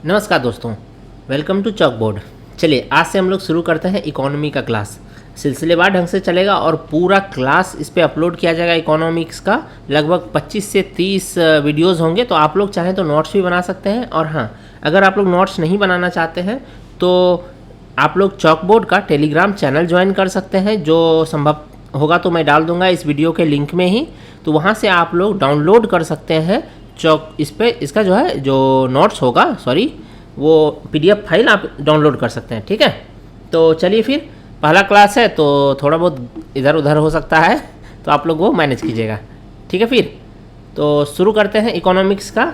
नमस्कार दोस्तों, welcome to chalk board. चलिए आज से हम लोग शुरू करते हैं इकोनॉमी का क्लास। सिलसिलेवार ढंग से चलेगा और पूरा क्लास इस पे अपलोड किया जाएगा। इकोनॉमिक्स का लगभग 25 से 30 वीडियोस होंगे, तो आप लोग चाहें तो नोट्स भी बना सकते हैं। और हाँ, अगर आप लोग नोट्स नहीं बनाना चाहते हैं तो आप लोग चॉक बोर्ड का टेलीग्राम चैनल ज्वाइन कर सकते हैं, जो संभव होगा तो मैं डाल दूंगा इस वीडियो के लिंक में ही। तो वहाँ से आप लोग डाउनलोड कर सकते हैं इसका जो है जो नोट्स होगा, वो पीडीएफ फाइल आप डाउनलोड कर सकते हैं। ठीक है, तो चलिए फिर पहला क्लास है तो थोड़ा बहुत इधर उधर हो सकता है, तो आप लोग वो मैनेज कीजिएगा। ठीक है, फिर तो शुरू करते हैं इकोनॉमिक्स का।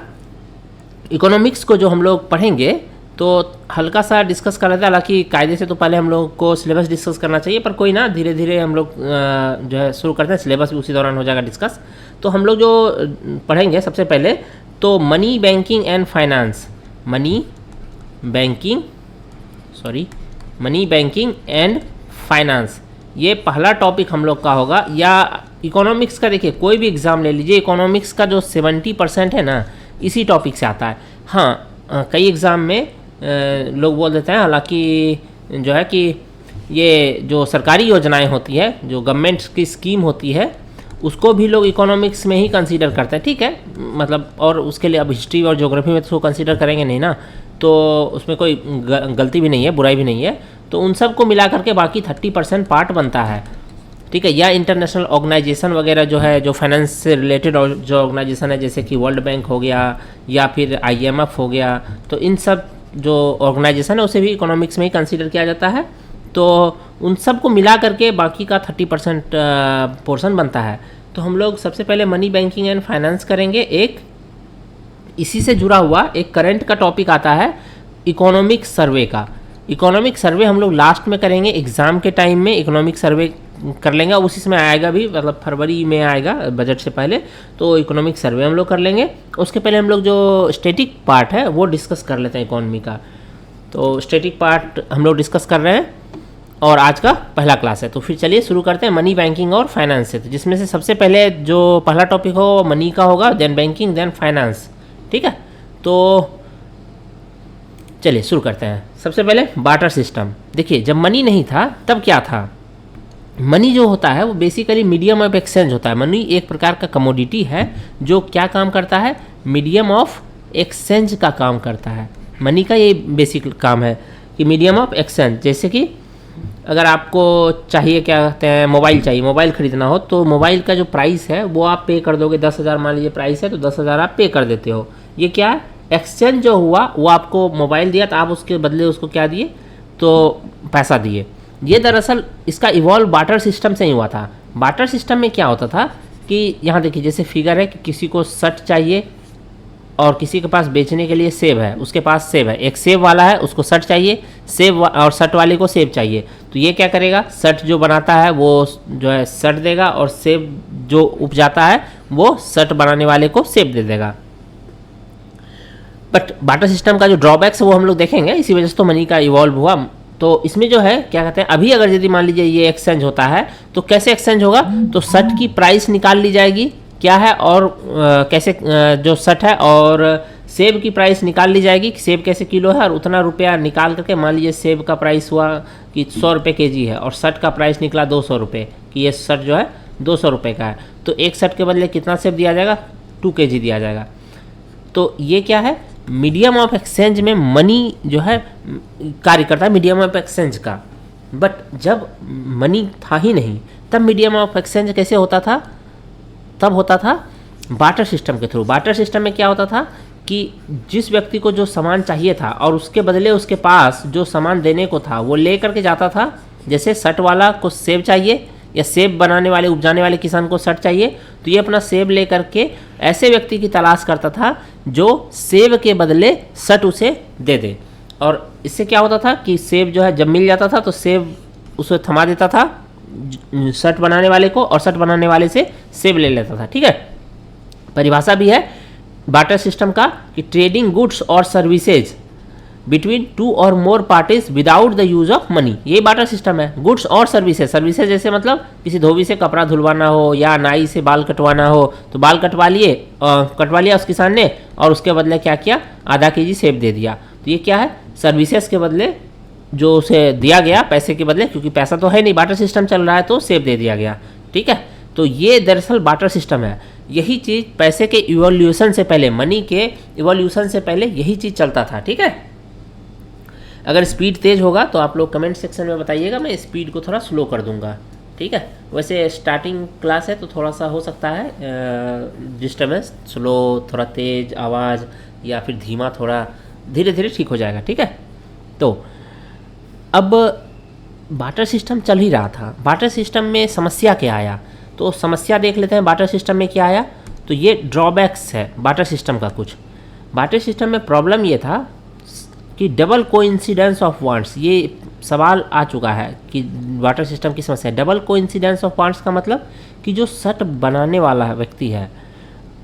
इकोनॉमिक्स को जो हम लोग पढ़ेंगे तो हल्का सा डिस्कस कर रहे थे, हालांकि कायदे से तो पहले हम लोग को सिलेबस डिस्कस करना चाहिए, पर कोई ना, धीरे धीरे हम लोग जो है शुरू करते हैं। सिलेबस भी उसी दौरान हो जाएगा डिस्कस। तो हम लोग जो पढ़ेंगे सबसे पहले तो money banking and finance, money banking and finance, ये पहला टॉपिक हम लोग का होगा। या इकोनॉमिक्स का देखिए कोई भी एग्ज़ाम ले लीजिए, इकोनॉमिक्स का जो 70% है ना, इसी टॉपिक से आता है। हाँ, कई एग्ज़ाम में लोग बोल देते हैं, हालांकि जो है कि ये जो सरकारी योजनाएं होती है, जो गवर्नमेंट की स्कीम होती है, उसको भी लोग इकोनॉमिक्स में ही कंसीडर करते हैं। ठीक है, मतलब और उसके लिए अब हिस्ट्री और ज्योग्राफी में तो उसको कंसीडर करेंगे नहीं ना, तो उसमें कोई गलती भी नहीं है, बुराई भी नहीं है। तो उन सब को मिला करके बाकी 30% पार्ट बनता है। ठीक है, या इंटरनेशनल ऑर्गेनाइजेशन वगैरह जो है, जो फाइनेंस से रिलेटेड जो ऑर्गेनाइजेशन है, जैसे कि वर्ल्ड बैंक हो गया या फिर IMF हो गया, तो इन सब जो ऑर्गेनाइजेशन है उसे भी इकोनॉमिक्स में ही कंसीडर किया जाता है। तो उन सब को मिला करके बाकी का 30% पोर्शन बनता है। तो हम लोग सबसे पहले मनी बैंकिंग एंड फाइनेंस करेंगे। एक इसी से जुड़ा हुआ एक करंट का टॉपिक आता है इकोनॉमिक सर्वे का। इकोनॉमिक सर्वे हम लोग लास्ट में करेंगे, एग्ज़ाम के टाइम में इकोनॉमिक सर्वे कर लेंगे, उसी समय आएगा भी, मतलब फरवरी में आएगा बजट से पहले। तो इकोनॉमिक सर्वे हम लोग कर लेंगे। उसके पहले हम लोग जो स्टैटिक पार्ट है वो डिस्कस कर लेते हैं इकोनॉमी का। तो स्टैटिक पार्ट हम लोग डिस्कस कर रहे हैं और आज का पहला क्लास है। तो फिर चलिए शुरू करते हैं मनी बैंकिंग और फाइनेंस से। तो जिसमें से सबसे पहले जो पहला टॉपिक हो वो मनी का होगा, देन बैंकिंग, देन फाइनेंस। ठीक है, तो चलिए शुरू करते हैं। सबसे पहले बार्टर सिस्टम। देखिए, जब मनी नहीं था तब क्या था। मनी जो होता है वो बेसिकली मीडियम ऑफ एक्सचेंज होता है। मनी एक प्रकार का कमोडिटी है जो क्या काम करता है, मीडियम ऑफ एक्सचेंज का काम करता है। मनी का ये बेसिक काम है कि मीडियम ऑफ एक्सचेंज। जैसे कि अगर आपको चाहिए, क्या कहते हैं, मोबाइल चाहिए, मोबाइल ख़रीदना हो, तो मोबाइल का जो प्राइस है वो आप पे कर दोगे। 10,000 मान लीजिए प्राइस है, तो 10,000 आप पे कर देते हो। ये क्या है, एक्सचेंज जो हुआ, वो आपको मोबाइल दिया तो आप उसके बदले उसको क्या दिए, तो पैसा दिए। ये दरअसल इसका इवॉल्व बार्टर सिस्टम से ही हुआ था। बार्टर सिस्टम में क्या होता था कि यहाँ देखिए, जैसे फिगर है कि किसी को शर्ट चाहिए और किसी के पास बेचने के लिए सेब है, उसके पास सेब है, एक सेब वाला है, उसको शर्ट चाहिए, सेब और शर्ट वाले को सेब चाहिए। तो ये क्या करेगा, शर्ट जो बनाता है वो जो है शर्ट देगा, और सेब जो उपजाता है वो शर्ट बनाने वाले को सेब दे देगा। बट बार्टर सिस्टम का जो ड्रॉबैक्स है वो हम लोग देखेंगे, इसी वजह से तो मनी का इवॉल्व हुआ। तो इसमें जो है क्या कहते हैं, अभी अगर यदि मान लीजिए ये एक्सचेंज होता है तो कैसे एक्सचेंज होगा, तो शर्ट की प्राइस निकाल ली जाएगी क्या है, और कैसे जो शर्ट है, और सेब की प्राइस निकाल ली जाएगी कि सेब कैसे किलो है, और उतना रुपया निकाल करके, मान लीजिए सेब का प्राइस हुआ कि 100 रुपये kg है और शर्ट का प्राइस निकला 200 रुपये, कि ये शर्ट जो है 200 रुपये का है, तो एक शर्ट के बदले कितना सेब दिया जाएगा, 2 kg दिया जाएगा। तो ये क्या है, मीडियम ऑफ एक्सचेंज में मनी जो है कार्य करता है, मीडियम ऑफ एक्सचेंज का। बट जब मनी था ही नहीं तब मीडियम ऑफ एक्सचेंज कैसे होता था, तब होता था बार्टर सिस्टम के थ्रू। बार्टर सिस्टम में क्या होता था कि जिस व्यक्ति को जो सामान चाहिए था और उसके बदले उसके पास जो सामान देने को था वो ले करके जाता था। जैसे शर्ट वाला को सेब चाहिए, या सेब बनाने वाले, उपजाने वाले किसान को शर्ट चाहिए, तो ये अपना सेब ले करके ऐसे व्यक्ति की तलाश करता था जो सेब के बदले शर्ट उसे दे दे। और इससे क्या होता था कि सेब जो है जब मिल जाता था तो सेब उसे थमा देता था शर्ट बनाने वाले को, और शर्ट बनाने वाले से सेब ले लेता था। ठीक है, परिभाषा भी है बार्टर सिस्टम का कि ट्रेडिंग गुड्स और सर्विसेज बिटवीन 2 और more parties without the use of money. ये बार्टर सिस्टम है। गुड्स और सर्विसेज, सर्विसेज जैसे मतलब किसी धोबी से कपड़ा धुलवाना हो या नाई से बाल कटवाना हो, तो बाल कटवा लिया उस किसान ने, और उसके बदले क्या किया, आधा kg सेब दे दिया। तो तो ये क्या है, सर्विसेज के बदले जो उसे दिया गया पैसे के बदले, क्योंकि पैसा तो है नहीं, बार्टर सिस्टम चल रहा है तो सेब दे दिया गया, ठीक है। तो ये दरअसल बार्टर सिस्टम है। यही चीज़ पैसे के इवोल्यूशन से पहले, मनी के इवोल्यूशन से पहले यही चीज़ चलता था, ठीक है। अगर स्पीड तेज़ होगा तो आप लोग कमेंट सेक्शन में बताइएगा, मैं स्पीड को थोड़ा स्लो कर दूंगा, ठीक है। वैसे स्टार्टिंग क्लास है तो थोड़ा सा हो सकता है डिस्टर्बेंस, स्लो, थोड़ा तेज़ आवाज़ या फिर धीमा, थोड़ा धीरे धीरे ठीक हो जाएगा, ठीक है। तो अब बार्टर सिस्टम चल ही रहा था, बार्टर सिस्टम में समस्या क्या आया, तो समस्या देख लेते हैं बार्टर सिस्टम में क्या आया। तो ये ड्रॉबैक्स है बार्टर सिस्टम का। कुछ बार्टर सिस्टम में प्रॉब्लम ये था कि डबल कोइंसिडेंस ऑफ वांट्स, ये सवाल आ चुका है कि बार्टर सिस्टम की समस्या। डबल कोइंसिडेंस ऑफ वांट्स का मतलब कि जो सट बनाने वाला व्यक्ति है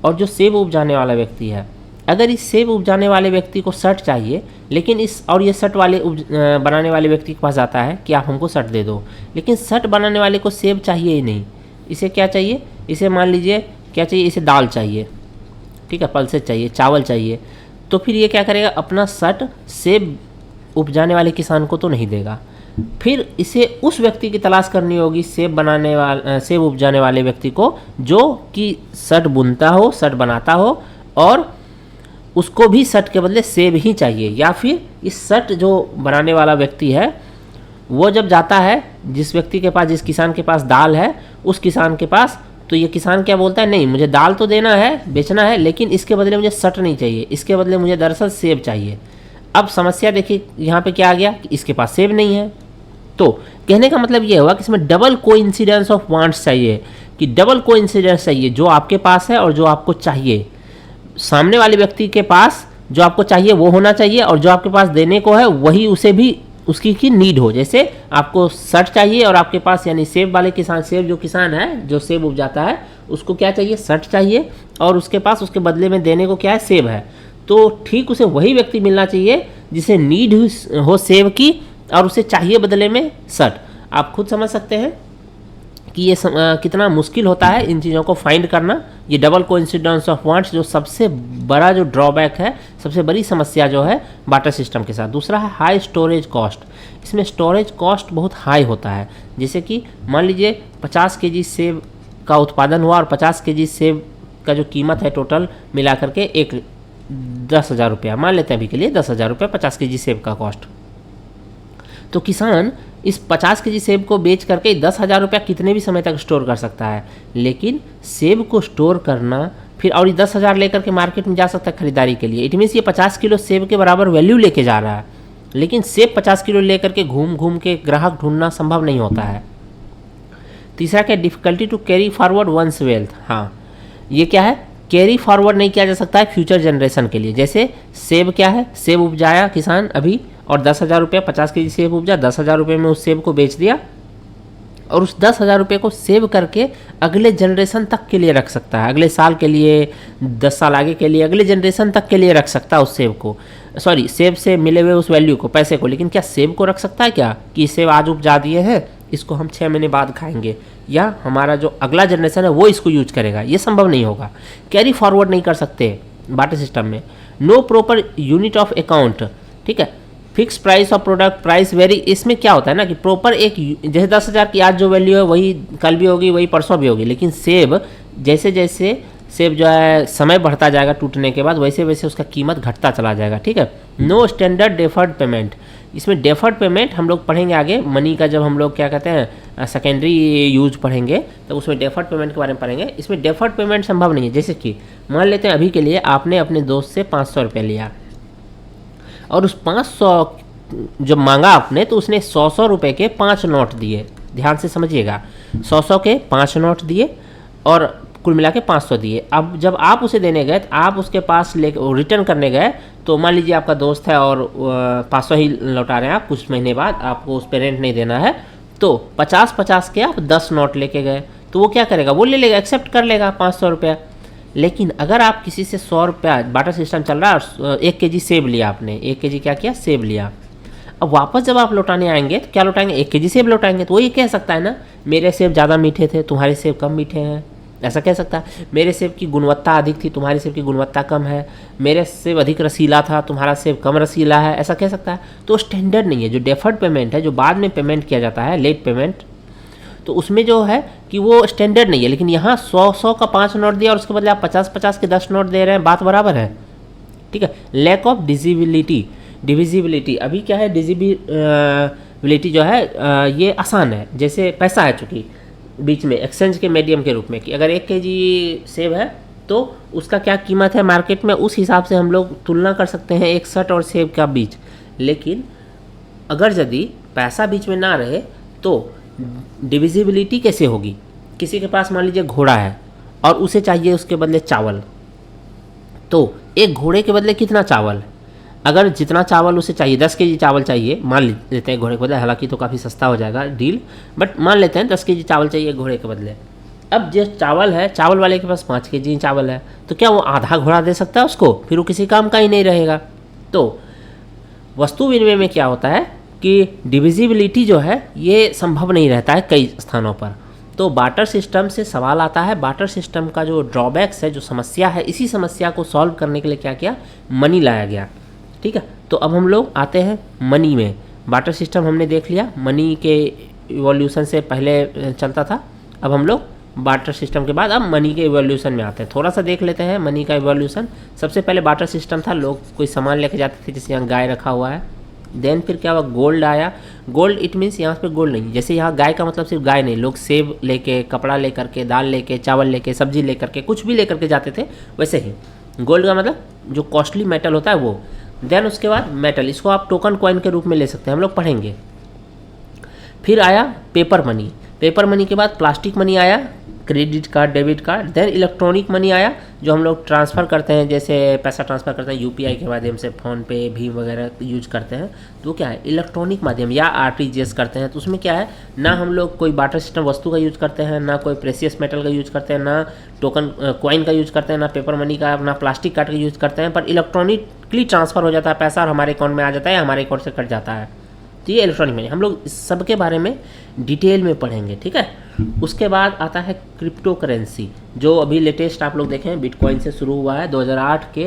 और जो सेब उपजाने वाला व्यक्ति है, अगर इस सेब उपजाने वाले व्यक्ति को सट चाहिए, लेकिन ये सट वाले बनाने वाले व्यक्ति के पास आता है कि आप हमको सट दे दो, लेकिन सट बनाने वाले को सेब चाहिए ही नहीं। इसे क्या चाहिए, इसे मान लीजिए क्या चाहिए, इसे दाल चाहिए, ठीक है, पल्सेस चाहिए, चावल चाहिए। तो फिर ये क्या करेगा, अपना सट सेब उपजाने वाले किसान को तो नहीं देगा, फिर इसे उस व्यक्ति की तलाश करनी होगी, सेब उपजाने वाले व्यक्ति को, जो कि सट बुनता हो, सट बनाता हो, और उसको भी सट के बदले सेब ही चाहिए। या फिर इस सट जो बनाने वाला व्यक्ति है वो जब जाता है जिस व्यक्ति के पास, जिस किसान के पास दाल है, उस किसान के पास, तो ये किसान क्या बोलता है, नहीं मुझे दाल तो देना है, बेचना है, लेकिन इसके बदले मुझे सट नहीं चाहिए, इसके बदले मुझे दरअसल सेब चाहिए। अब समस्या देखिए यहाँ पे क्या आ गया कि इसके पास सेब नहीं है। तो कहने का मतलब ये हुआ कि इसमें डबल कोइंसिडेंस ऑफ वांट्स चाहिए, कि डबल कोइंसिडेंस चाहिए, जो आपके पास है और जो आपको चाहिए, सामने वाले व्यक्ति के पास जो आपको चाहिए वो होना चाहिए, और जो आपके पास देने को है वही उसे भी उसकी की नीड हो। जैसे आपको सट चाहिए और आपके पास, यानी सेब वाले किसान, सेब जो किसान है जो सेब उपजाता है, उसको क्या चाहिए, सट चाहिए, और उसके पास उसके बदले में देने को क्या है, सेब है। तो ठीक उसे वही व्यक्ति मिलना चाहिए जिसे नीड हो सेब की, और उसे चाहिए बदले में सट। आप खुद समझ सकते हैं कि ये कितना मुश्किल होता है इन चीज़ों को फाइंड करना। ये डबल कोइंसिडेंस ऑफ वांट्स जो सबसे बड़ा जो ड्रॉबैक है, सबसे बड़ी समस्या जो है बार्टर सिस्टम के साथ। दूसरा है हाई स्टोरेज कॉस्ट। इसमें स्टोरेज कॉस्ट बहुत हाई होता है। जैसे कि मान लीजिए 50 केजी सेब का उत्पादन हुआ, और 50 केजी सेब का जो कीमत है टोटल मिला करके 10,000 रुपया, मान लेते हैं अभी के लिए 10,000 रुपया 50 केजी सेब का कॉस्ट। तो किसान इस 50 केजी सेब को बेच करके 10,000 रुपया कितने भी समय तक स्टोर कर सकता है, लेकिन सेब को स्टोर करना फिर, और 10,000 लेकर के मार्केट में जा सकता है खरीदारी के लिए। इट मीन्स ये 50 किलो सेब के बराबर वैल्यू लेके जा रहा है, लेकिन सेब 50 किलो लेकर के घूम घूम के ग्राहक ढूंढना संभव नहीं होता है। तीसरा क्या, difficulty to carry forward once wealth. हाँ, ये क्या है, कैरी फॉरवर्ड नहीं किया जा सकता है फ्यूचर जनरेशन के लिए। जैसे सेब क्या है, सेब उपजाया किसान अभी, और 10,000 रुपये 50 केजी सेब उपजा, 10,000 रुपये में उस सेब को बेच दिया, और उस 10,000 रुपये को सेव करके अगले जनरेशन तक के लिए रख सकता है, अगले साल के लिए, 10 साल आगे के लिए, अगले जनरेशन तक के लिए रख सकता है उस सेब को, सॉरी सेब से मिले हुए उस वैल्यू को, पैसे को। लेकिन क्या सेब को रख सकता है क्या कि सेब आज उपजा दिए हैं, इसको हम 6 महीने बाद खाएंगे, या हमारा जो अगला जनरेशन है वो इसको यूज करेगा? ये संभव नहीं होगा। कैरी फॉरवर्ड नहीं कर सकते बार्टर सिस्टम में। No proper unit of account, ठीक है, fix price of product, price very. इसमें क्या होता है ना कि प्रॉपर एक, जैसे 10,000 की आज जो वैल्यू है वही कल भी होगी, वही परसों भी होगी, लेकिन सेब जैसे जैसे सेब जो है समय बढ़ता जाएगा टूटने के बाद, वैसे वैसे उसका कीमत घटता चला जाएगा, ठीक है। No standard deferred payment. इसमें डेफर्ड पेमेंट हम लोग पढ़ेंगे आगे, मनी का जब हम लोग क्या कहते हैं सेकेंडरी यूज पढ़ेंगे तो उसमें डेफर्ड पेमेंट के बारे में पढ़ेंगे। इसमें डेफर्ड पेमेंट संभव नहीं है। जैसे कि मान लेते हैं अभी के लिए आपने अपने दोस्त से 500 रुपये लिया, और उस 500 जब मांगा आपने तो उसने 100 रुपये के 5 नोट दिए। ध्यान से समझिएगा, 100 के 5 नोट दिए और कुल मिला के 500 दिए। अब जब आप उसे देने गए तो आप उसके पास ले रिटर्न करने गए, तो मान लीजिए आपका दोस्त है और 500 ही लौटा रहे हैं आप, कुछ महीने बाद आपको उस पर रेंट नहीं देना है, तो 50-50 के आप 10 नोट लेके गए, तो वो क्या करेगा, वो ले लेगा, एक्सेप्ट कर लेगा 500 रुपया। लेकिन अगर आप किसी से 100 रुपया, बार्टर सिस्टम चल रहा है, और 1 केजी सेब लिया आपने, 1 केजी क्या किया, सेब लिया। अब वापस जब आप लौटाने आएंगे तो क्या लौटाएंगे, 1 केजी सेब लौटाएंगे। तो वो ये कह सकता है ना, मेरे सेब ज़्यादा मीठे थे, तुम्हारे सेब कम मीठे हैं, ऐसा कह सकता है। मेरे सेब की गुणवत्ता अधिक थी, तुम्हारे सेब की गुणवत्ता कम है। मेरे सेब अधिक रसीला था, तुम्हारा सेब कम रसीला है, ऐसा कह सकता है। तो स्टैंडर्ड नहीं है। जो डेफर्ड पेमेंट है, जो बाद में पेमेंट किया जाता है, लेट पेमेंट, तो उसमें जो है कि वो स्टैंडर्ड नहीं है। लेकिन यहाँ 100 का 5 नोट दिया और उसके बदले आप 50 के 10 नोट दे रहे हैं, बात बराबर है। ठीक है। लैक ऑफ डिविजिबिलिटी, अभी क्या है, डिविजिबिलिटी जो है ये आसान है। जैसे पैसा है, चूँकि बीच में एक्सचेंज के मीडियम के रूप में, कि अगर 1 kg सेब है तो उसका क्या कीमत है मार्केट में, उस हिसाब से हम लोग तुलना कर सकते हैं एक शर्ट और सेब का बीच। लेकिन अगर यदि पैसा बीच में ना रहे तो डिविजिबिलिटी कैसे होगी? किसी के पास मान लीजिए घोड़ा है और उसे चाहिए उसके बदले चावल, तो एक घोड़े के बदले कितना चावल? अगर जितना चावल उसे चाहिए, 10 kg चावल चाहिए, मान लेते हैं घोड़े के बदले, हालांकि तो काफ़ी सस्ता हो जाएगा डील, बट मान लेते हैं 10 kg चावल चाहिए घोड़े के बदले। अब जो चावल है, चावल वाले के पास 5 kg चावल है, तो क्या वो आधा घोड़ा दे सकता है उसको? फिर वो किसी काम का ही नहीं रहेगा। तो वस्तु विनिमय में क्या होता है कि डिविजिबिलिटी जो है ये संभव नहीं रहता है कई स्थानों पर। तो बार्टर सिस्टम से सवाल आता है। बार्टर सिस्टम का जो ड्रॉबैक्स है, जो समस्या है, इसी समस्या को सॉल्व करने के लिए क्या किया, मनी लाया गया। ठीक है। तो अब हम लोग आते हैं मनी में। बार्टर सिस्टम हमने देख लिया, मनी के इवोल्यूशन से पहले चलता था। अब हम लोग बार्टर सिस्टम के बाद अब मनी के इवोल्यूशन में आते हैं। थोड़ा सा देख लेते हैं मनी का इवोल्यूशन। सबसे पहले बार्टर सिस्टम था, लोग कोई सामान लेके जाते थे, जैसे यहाँ गाय रखा हुआ है। देन फिर क्या हुआ, गोल्ड आया। गोल्ड इट मीन्स यहाँ पे गोल्ड नहीं, जैसे यहाँ गाय का मतलब सिर्फ गाय नहीं, लोग सेब लेके, कपड़ा लेकर के, दाल लेके, चावल लेके, सब्जी लेकर के, कुछ भी लेकर के जाते थे। वैसे ही गोल्ड का मतलब जो कॉस्टली मेटल होता है वो। देन उसके बाद मेटल, इसको आप टोकन कॉइन के रूप में ले सकते हैं, हम लोग पढ़ेंगे। फिर आया पेपर मनी। पेपर मनी के बाद प्लास्टिक मनी आया, credit card, debit card. Then electronic money आया, जो हम लोग ट्रांसफ़र करते हैं, जैसे पैसा ट्रांसफ़र करते हैं यूपीआई के माध्यम से, फ़ोन पे, भीम वगैरह यूज करते हैं, तो क्या है, इलेक्ट्रॉनिक माध्यम, या आरटीजीएस करते हैं। तो उसमें क्या है, ना हम लोग कोई बार्टर सिस्टम वस्तु का यूज करते हैं, ना कोई प्रेशियस मेटल का यूज करते हैं, ना टोकन कॉइन का यूज करते हैं, ना पेपर मनी का, ना प्लास्टिक कार्ड का यूज करते हैं, पर इलेक्ट्रॉनिकली ट्रांसफ़र हो जाता है पैसा और हमारे अकाउंट में आ जाता है, हमारे अकाउंट से कट जाता है। तो ये इलेक्ट्रॉनिक मनी, हम लोग इस सब के बारे में डिटेल में पढ़ेंगे। ठीक है। उसके बाद आता है क्रिप्टो करेंसी, जो अभी लेटेस्ट आप लोग देखें बिटकॉइन से शुरू हुआ है। 2008 के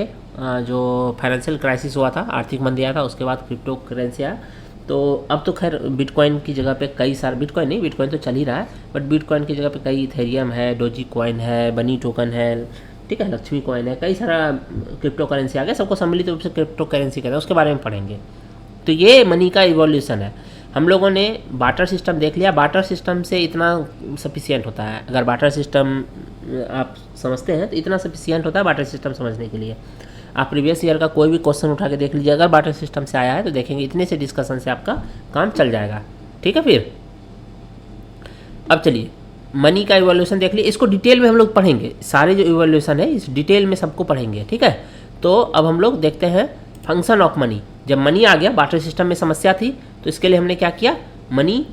जो फाइनेंशियल क्राइसिस हुआ था, आर्थिक मंदी आया था, उसके बाद क्रिप्टो करेंसी आया। तो अब तो खैर बिटकॉइन की जगह पे कई सारे, बिटकॉइन तो चल ही रहा है, बट बिटकॉइन की जगह पे कई इथेरियम है, डोजी कॉइन है, बनी टोकन है, ठीक है, लक्ष्मी कॉइन है, कई सारा क्रिप्टो करेंसी आ गया। सबको सम्मिलित रूप से क्रिप्टो करेंसी कहते हैं, उसके बारे में पढ़ेंगे। तो ये मनी का इवोल्यूशन है। हम लोगों ने बार्टर सिस्टम देख लिया। बार्टर सिस्टम से इतना सफिशिएंट होता है, अगर बार्टर सिस्टम आप समझते हैं तो इतना सफिशिएंट होता है बार्टर सिस्टम समझने के लिए। आप प्रीवियस ईयर का कोई भी क्वेश्चन उठा के देख लीजिए, अगर बार्टर सिस्टम से आया है तो देखेंगे इतने से डिस्कशन से आपका काम चल जाएगा। ठीक है। फिर अब चलिए मनी का इवोल्यूशन देख लिया, इसको डिटेल में हम लोग पढ़ेंगे, सारे जो इवोल्यूशन है इस डिटेल में सबको पढ़ेंगे। ठीक है। तो अब हम लोग देखते हैं फंक्शन ऑफ मनी। जब मनी आ गया, बार्टर सिस्टम में समस्या थी, तो इसके लिए हमने क्या किया, मनी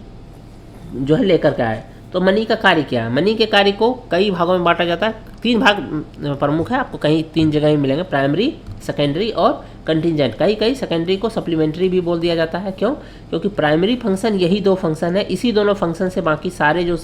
जो है लेकर के आए। तो मनी का कार्य क्या है? मनी के कार्य को कई भागों में बांटा जाता है। 3 भाग प्रमुख है, आपको कहीं 3 जगह ही मिलेंगे, प्राइमरी, सेकेंडरी और कंटिजेंट। कहीं सेकेंडरी को सप्लीमेंट्री भी बोल दिया जाता है। क्यों? क्योंकि प्राइमरी फंक्शन यही 2 फंक्शन है, इसी दोनों फंक्शन से बाकी सारे जो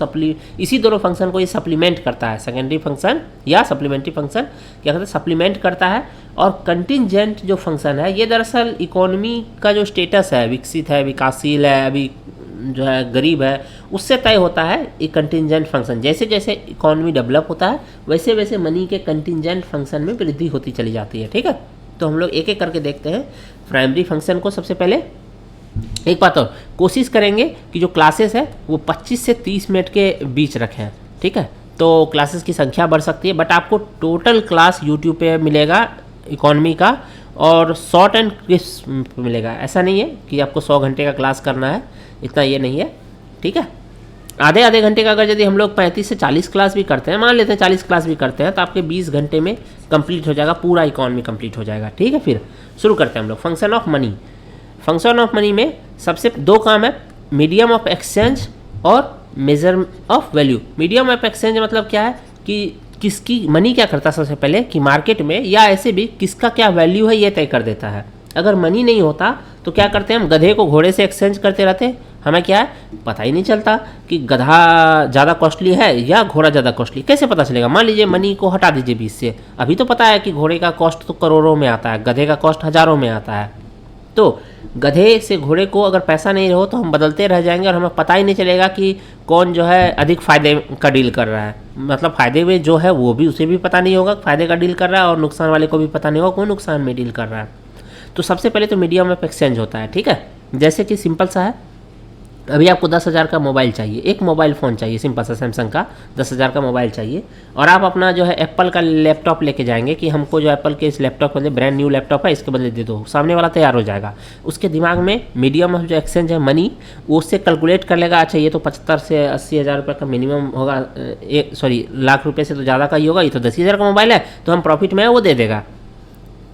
इसी दोनों फंक्शन को ये सप्लीमेंट करता है। सेकेंडरी फंक्शन या सप्लीमेंट्री फंक्शन क्या कहते हैं, सप्लीमेंट करता है। और कंटिजेंट जो फंक्शन है ये दरअसल इकोनॉमी का जो स्टेटस है, विकसित है, विकासशील है, अभी जो है गरीब है, उससे तय होता है एक कंटिजेंट फंक्शन। जैसे जैसे इकोनॉमी डेवलप होता है वैसे वैसे मनी के कंटिजेंट फंक्शन में वृद्धि होती चली जाती है। ठीक है। तो हम लोग एक एक करके देखते हैं प्राइमरी फंक्शन को। सबसे पहले एक बात और कोशिश करेंगे कि जो क्लासेस है वो 25 से 30 मिनट के बीच रखें। ठीक है। तो क्लासेस की संख्या बढ़ सकती है, बट आपको टोटल क्लास यूट्यूब पे मिलेगा इकोनॉमी का, और शॉर्ट एंड क्रिस्प मिलेगा। ऐसा नहीं है कि आपको 100 घंटे का क्लास करना है, इतना ये नहीं है। ठीक है। आधे आधे घंटे का अगर यदि हम लोग 35 से 40 क्लास भी करते हैं, मान लेते हैं 40 क्लास भी करते हैं, तो आपके 20 घंटे में कंप्लीट हो जाएगा, पूरा इकोनॉमी कंप्लीट हो जाएगा। ठीक है। फिर शुरू करते हैं हम लोग function of money. Function of money में सबसे 2 काम है, मीडियम ऑफ एक्सचेंज और measure of value. Medium of exchange मतलब क्या है कि किसकी मनी क्या करता है, सबसे पहले कि मार्केट में या ऐसे भी किसका क्या वैल्यू है ये तय कर देता है। अगर मनी नहीं होता तो क्या करते हैं हम, गधे को घोड़े से एक्सचेंज करते रहते हैं, हमें क्या है पता ही नहीं चलता कि गधा ज़्यादा कॉस्टली है या घोड़ा ज़्यादा कॉस्टली। कैसे पता चलेगा? मान लीजिए मनी को हटा दीजिए बीच से, अभी तो पता है कि घोड़े का कॉस्ट तो करोड़ों में आता है, गधे का कॉस्ट हज़ारों में आता है। तो गधे से घोड़े को अगर पैसा नहीं हो तो हम बदलते रह जाएंगे और हमें पता ही नहीं चलेगा कि कौन जो है अधिक फ़ायदे का डील कर रहा है। मतलब फ़ायदे में जो है वो भी, उसे भी पता नहीं होगा फ़ायदे का डील कर रहा है, और नुकसान वाले को भी पता नहीं होगा कौन नुकसान में डील कर रहा है। तो सबसे पहले तो मीडियम ऑफ एक्सचेंज होता है, ठीक है। जैसे कि सिंपल सा है, अभी आपको 10,000 का मोबाइल चाहिए, एक मोबाइल फ़ोन चाहिए सिंपल सा, सैमसंग का 10,000 का मोबाइल चाहिए, और आप अपना जो है एप्पल का लैपटॉप लेके जाएंगे कि हमको जो एप्पल के इस लैपटॉप बदले ब्रांड न्यू लैपटॉप है इसके बदले दे दो, सामने वाला तैयार हो जाएगा। उसके दिमाग में मीडियम ऑफ जो एक्सचेंज है मनी, वो उससे कैलकुलेट कर लेगा, अच्छा ये तो 75 से 80 हज़ार रुपये का मिनिमम होगा, लाख रुपये से तो ज़्यादा का ही होगा, ये तो 10,000 का मोबाइल है तो हम प्रॉफिट में है वो दे देगा,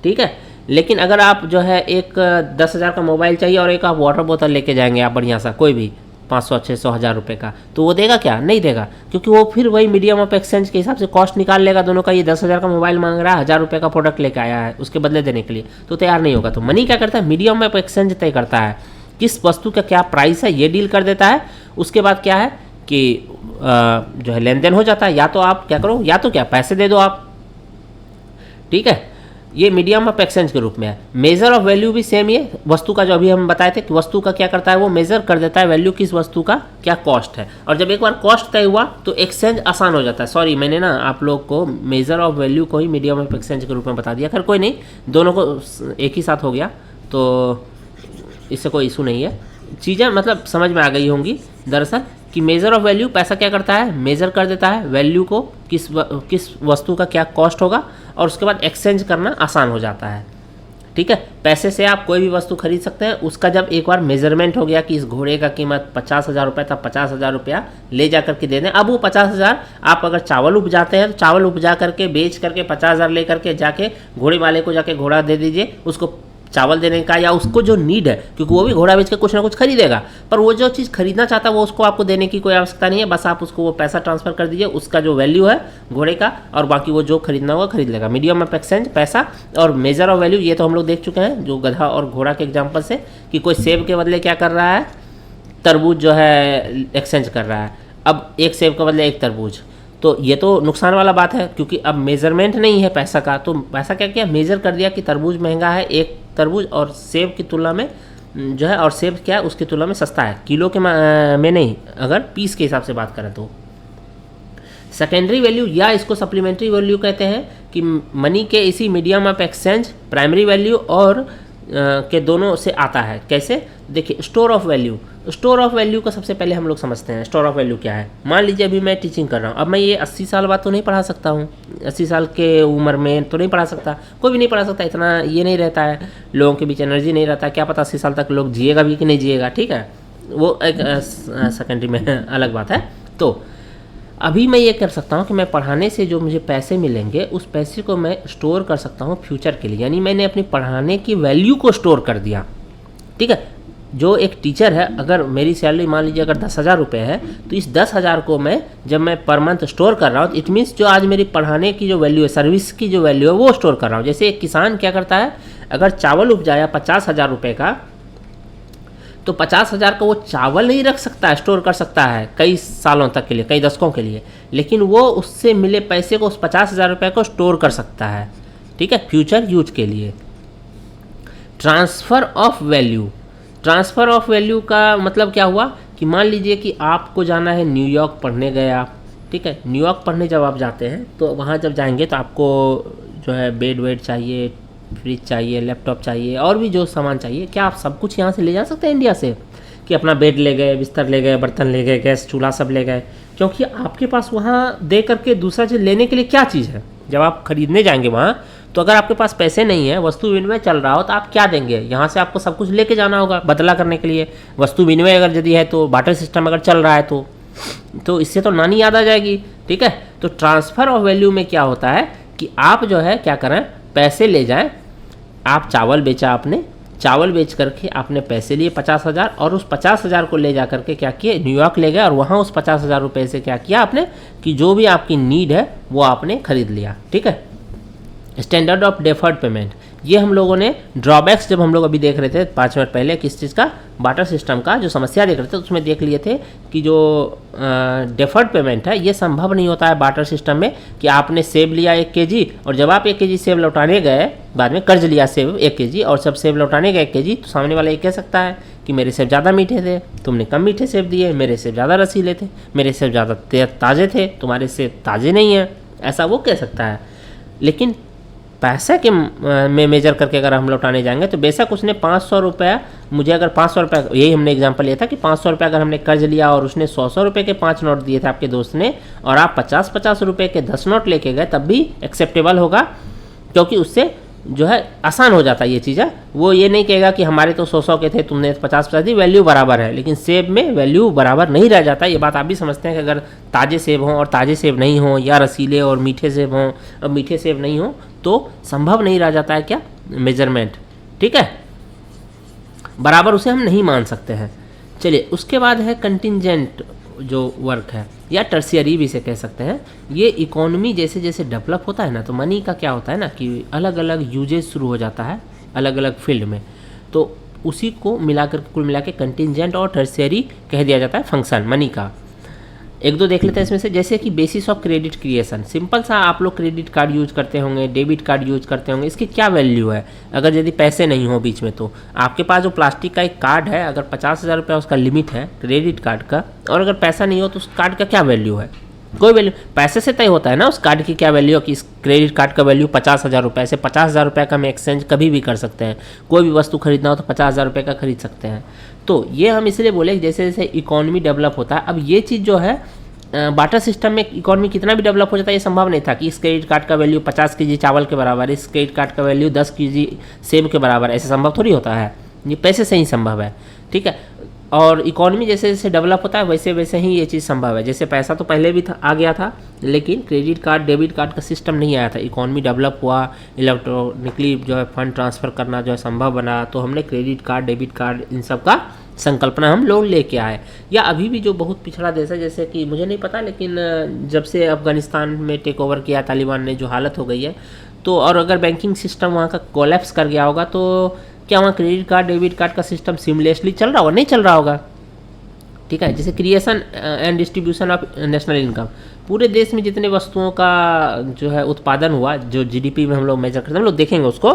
ठीक है। लेकिन अगर आप जो है एक 10,000 का मोबाइल चाहिए और एक आप वाटर बोतल लेके जाएंगे आप बढ़िया सा कोई भी 500, 600, 1,000 रुपये का, तो वो देगा क्या? नहीं देगा, क्योंकि वो फिर वही मीडियम ऑफ एक्सचेंज के हिसाब से कॉस्ट निकाल लेगा दोनों का। ये 10,000 का मोबाइल मांग रहा है, 1,000 रुपये का प्रोडक्ट लेके आया है उसके बदले देने के लिए, तो तैयार नहीं होगा। तो मनी क्या करता है? मीडियम ऑफ एक्सचेंज तय करता है, किस वस्तु का क्या प्राइस है ये डील कर देता है। उसके बाद क्या है कि जो है लेन देन हो जाता है, या तो आप क्या करो, या तो क्या पैसे दे दो आप, ठीक है। ये मीडियम ऑफ एक्सचेंज के रूप में है। मेजर ऑफ वैल्यू भी सेम, ये वस्तु का जो अभी हम बताए थे कि वस्तु का क्या करता है, वो मेजर कर देता है वैल्यू किस वस्तु का क्या कॉस्ट है, और जब एक बार कॉस्ट तय हुआ तो एक्सचेंज आसान हो जाता है। सॉरी, मैंने ना आप लोग को मेजर ऑफ वैल्यू को ही मीडियम ऑफ एक्सचेंज के रूप में बता दिया, खैर कोई नहीं, दोनों को एक ही साथ हो गया तो इससे कोई इशू नहीं है। चीज़ें मतलब समझ में आ गई होंगी दरअसल कि मेजर ऑफ वैल्यू, पैसा क्या करता है, मेजर कर देता है वैल्यू को, किस वस्तु का क्या कॉस्ट होगा, और उसके बाद एक्सचेंज करना आसान हो जाता है, ठीक है। पैसे से आप कोई भी वस्तु खरीद सकते हैं, उसका जब एक बार मेजरमेंट हो गया कि इस घोड़े का कीमत 50,000 रुपये था, 50,000 रुपया ले जा करके दे दें। अब वो 50,000 आप अगर चावल उपजाते हैं तो चावल उपजा करके बेच करके 50,000 ले करके जाके घोड़े वाले को जाके घोड़ा दे दीजिए, उसको चावल देने का, या उसको जो नीड है, क्योंकि वो भी घोड़ा बेच के कुछ ना कुछ खरीदेगा, पर वो जो चीज़ खरीदना चाहता है वो उसको आपको देने की कोई आवश्यकता नहीं है, बस आप उसको वो पैसा ट्रांसफर कर दीजिए, उसका जो वैल्यू है घोड़े का, और बाकी वो जो खरीदना होगा खरीद लेगा। मीडियम ऑफ एक्सचेंज पैसा, और मेजर ऑफ वैल्यू ये तो हम लोग देख चुके हैं जो गधा और घोड़ा के एग्जाम्पल से, कि कोई सेब के बदले क्या कर रहा है, तरबूज जो है एक्सचेंज कर रहा है। अब एक सेब के बदले एक तरबूज, तो ये तो नुकसान वाला बात है, क्योंकि अब मेजरमेंट नहीं है पैसा का, तो पैसा क्या किया, मेजर कर दिया कि तरबूज महंगा है एक तरबूज, और सेब की तुलना में जो है, और सेब क्या है उसकी तुलना में सस्ता है, किलो के में नहीं, अगर पीस के हिसाब से बात करें तो। सेकेंडरी वैल्यू या इसको सप्लीमेंट्री वैल्यू कहते हैं कि मनी के इसी medium of exchange primary value और के दोनों से आता है। कैसे? देखिए, store of value, store of value को सबसे पहले हम लोग समझते हैं। स्टोर ऑफ वैल्यू क्या है? मान लीजिए अभी मैं टीचिंग कर रहा हूँ, अब मैं ये 80 साल बाद तो नहीं पढ़ा सकता हूँ, 80 साल के उम्र में तो नहीं पढ़ा सकता, कोई भी नहीं पढ़ा सकता, इतना ये नहीं रहता है, लोगों के बीच एनर्जी नहीं रहता, क्या पता 80 साल तक लोग जिएगा भी कि नहीं जिएगा, ठीक है, वो एक सेकेंडरी में अलग बात है। तो अभी मैं ये कर सकता हूँ कि मैं पढ़ाने से जो मुझे पैसे मिलेंगे उस पैसे को मैं स्टोर कर सकता हूँ फ्यूचर के लिए, यानी मैंने अपनी पढ़ाने की वैल्यू को स्टोर कर दिया, ठीक है। जो एक टीचर है, अगर मेरी सैलरी मान लीजिए अगर 10,000 रुपये है, तो इस 10,000 को मैं जब मैं पर मंथ स्टोर कर रहा हूँ, इट मीन्स जो आज मेरी पढ़ाने की जो वैल्यू है, सर्विस की जो वैल्यू है वो स्टोर कर रहा हूँ। जैसे एक किसान क्या करता है, अगर चावल उपजाया 50,000 रुपये का, तो 50,000 का वो चावल नहीं रख सकता है, स्टोर कर सकता है कई सालों तक के लिए, कई दशकों के लिए, लेकिन वो उससे मिले पैसे को, उस 50,000 रुपये को स्टोर कर सकता है, ठीक है, फ्यूचर यूज के लिए। Transfer of value, transfer of value का मतलब क्या हुआ कि मान लीजिए कि आपको जाना है न्यूयॉर्क पढ़ने गए आप, ठीक है, न्यूयॉर्क पढ़ने जब आप जाते हैं तो वहाँ जब जाएंगे तो आपको जो है बेड वेड चाहिए, फ्रिज चाहिए, लैपटॉप चाहिए, और भी जो सामान चाहिए, क्या आप सब कुछ यहाँ से ले जा सकते हैं इंडिया से, कि अपना बेड ले गए, बिस्तर ले गए, बर्तन ले गए, गैस चूल्हा सब ले गए? क्योंकि आपके पास वहाँ दे करके दूसरा चीज़ लेने के लिए क्या चीज़ है? जब आप खरीदने जाएंगे वहाँ, तो अगर आपके पास पैसे नहीं है, वस्तु विनिमय चल रहा हो, तो आप क्या देंगे? यहाँ से आपको सब कुछ लेके जाना होगा बदला करने के लिए। वस्तु विनिमय अगर यदि है तो, बाटर सिस्टम अगर चल रहा है तो इससे तो नानी याद आ जाएगी, ठीक है। तो ट्रांसफ़र ऑफ वैल्यू में क्या होता है कि आप जो है क्या करें, पैसे ले जाएं, आप चावल बेचा, आपने चावल बेच करके आपने पैसे लिए 50,000, और उस 50,000 को ले जा करके क्या किए, न्यूयॉर्क ले गए, और वहाँ उस 50,000 रुपये से क्या किया आपने कि जो भी आपकी नीड है वो आपने खरीद लिया, ठीक है। स्टैंडर्ड ऑफ डेफर्ड पेमेंट, ये हम लोगों ने ड्रॉबैक्स जब हम लोग अभी देख रहे थे 5 मिनट पहले किस चीज़ का, बार्टर सिस्टम का जो समस्या देख रहे थे उसमें देख लिए थे कि जो डेफर्ड पेमेंट है ये संभव नहीं होता है बार्टर सिस्टम में, कि आपने सेब लिया 1 kg और जब आप 1 kg सेब लौटाने गए, बाद में कर्ज लिया सेब 1 kg और जब सेब लौटाने गए 1 kg, तो सामने वाला ये कह सकता है कि मेरे सेब ज़्यादा मीठे थे, तुमने कम मीठे सेब दिए, मेरे सेब ज़्यादा रसीले थे, मेरे सेब ज़्यादा ताज़े थे, तुम्हारे सेब ताज़े नहीं हैं, ऐसा वो कह सकता है। लेकिन पैसे के में मेजर करके अगर हम लौटाने जाएंगे तो बेशक उसने 500 रुपया, मुझे अगर 500 रुपया, यही हमने एग्जांपल लिया था कि 500 रुपया अगर हमने कर्ज लिया और उसने 100 रुपये के 5 नोट दिए थे आपके दोस्त ने, और आप 50 रुपये के 10 नोट लेके गए, तब भी एक्सेप्टेबल होगा, क्योंकि उससे जो है आसान हो जाता है ये चीज़ है। वो ये नहीं कहेगा कि हमारे तो 100 के थे, तुमने 50 दी, वैल्यू बराबर है, लेकिन सेब में वैल्यू बराबर नहीं रह जाता। ये बात आप भी समझते हैं कि अगर ताज़े सेब हों और ताज़े सेब नहीं हों, या रसीले और मीठे सेब हों और मीठे सेब नहीं हों, तो संभव नहीं रह जाता है क्या मेजरमेंट, ठीक है, बराबर उसे हम नहीं मान सकते हैं। चलिए उसके बाद है कंटिंजेंट जो वर्क है, या टर्शियरी भी इसे कह सकते हैं। ये इकोनॉमी जैसे जैसे डेवलप होता है ना, तो मनी का क्या होता है ना कि अलग अलग यूजेस शुरू हो जाता है अलग अलग फील्ड में, तो उसी को मिलाकर कुल मिला के कंटिंजेंट और टर्शियरी कह दिया जाता है फंक्शन मनी का। एक दो देख लेते हैं इसमें से, जैसे कि basis of credit creation. Simple सा, आप लोग क्रेडिट कार्ड यूज करते होंगे, डेबिट कार्ड यूज करते होंगे, इसकी क्या वैल्यू है अगर यदि पैसे नहीं हो बीच में? तो आपके पास जो प्लास्टिक का एक कार्ड है, अगर 50,000 रुपया उसका लिमिट है क्रेडिट कार्ड का, और अगर पैसा नहीं हो तो उस कार्ड का क्या वैल्यू है? कोई वैल्यू, पैसे से तय होता है ना उस कार्ड की क्या वैल्यू, कि इस क्रेडिट कार्ड का वैल्यू 50,000 रुपये, ऐसे 50,000 रुपये का हम एक्सचेंज कभी भी कर सकते हैं, कोई भी वस्तु खरीदना हो तो 50,000 रुपये का खरीद सकते हैं। तो ये हम इसलिए बोले कि जैसे जैसे इकोनॉमी डेवलप होता है, अब ये चीज़ जो है बार्टर सिस्टम में इकोनॉमी कितना भी डेवलप हो जाता है, ये संभव नहीं था कि इस क्रेडिट कार्ड का वैल्यू 50 kg चावल के बराबर, इस क्रेडिट कार्ड का वैल्यू 10 kg सेब के बराबर, ऐसे संभव थोड़ी होता है, ये पैसे से ही संभव है, ठीक है। और इकोनॉमी जैसे जैसे डेवलप होता है वैसे वैसे ही ये चीज़ संभव है। जैसे पैसा तो पहले भी था, आ गया था, लेकिन क्रेडिट कार्ड डेबिट कार्ड का सिस्टम नहीं आया था, इकोनॉमी डेवलप हुआ, इलेक्ट्रॉनिकली जो है फंड ट्रांसफ़र करना जो है संभव बना, तो हमने क्रेडिट कार्ड डेबिट कार्ड इन सब का संकल्पना हम लोग लेके आए। या अभी भी जो बहुत पिछड़ा देश है, जैसे कि मुझे नहीं पता, लेकिन जब से अफगानिस्तान में टेक ओवर किया तालिबान ने, जो हालत हो गई है, तो और अगर बैंकिंग सिस्टम वहाँ का कोलैप्स कर गया होगा, तो क्या वहाँ क्रेडिट कार्ड डेबिट कार्ड का सिस्टम सीमलेसली चल रहा होगा? नहीं चल रहा होगा, ठीक है। जैसे creation and distribution of national income, पूरे देश में जितने वस्तुओं का जो है उत्पादन हुआ, जो जीडीपी में हम लोग मेजर करते हैं, हम लोग देखेंगे उसको,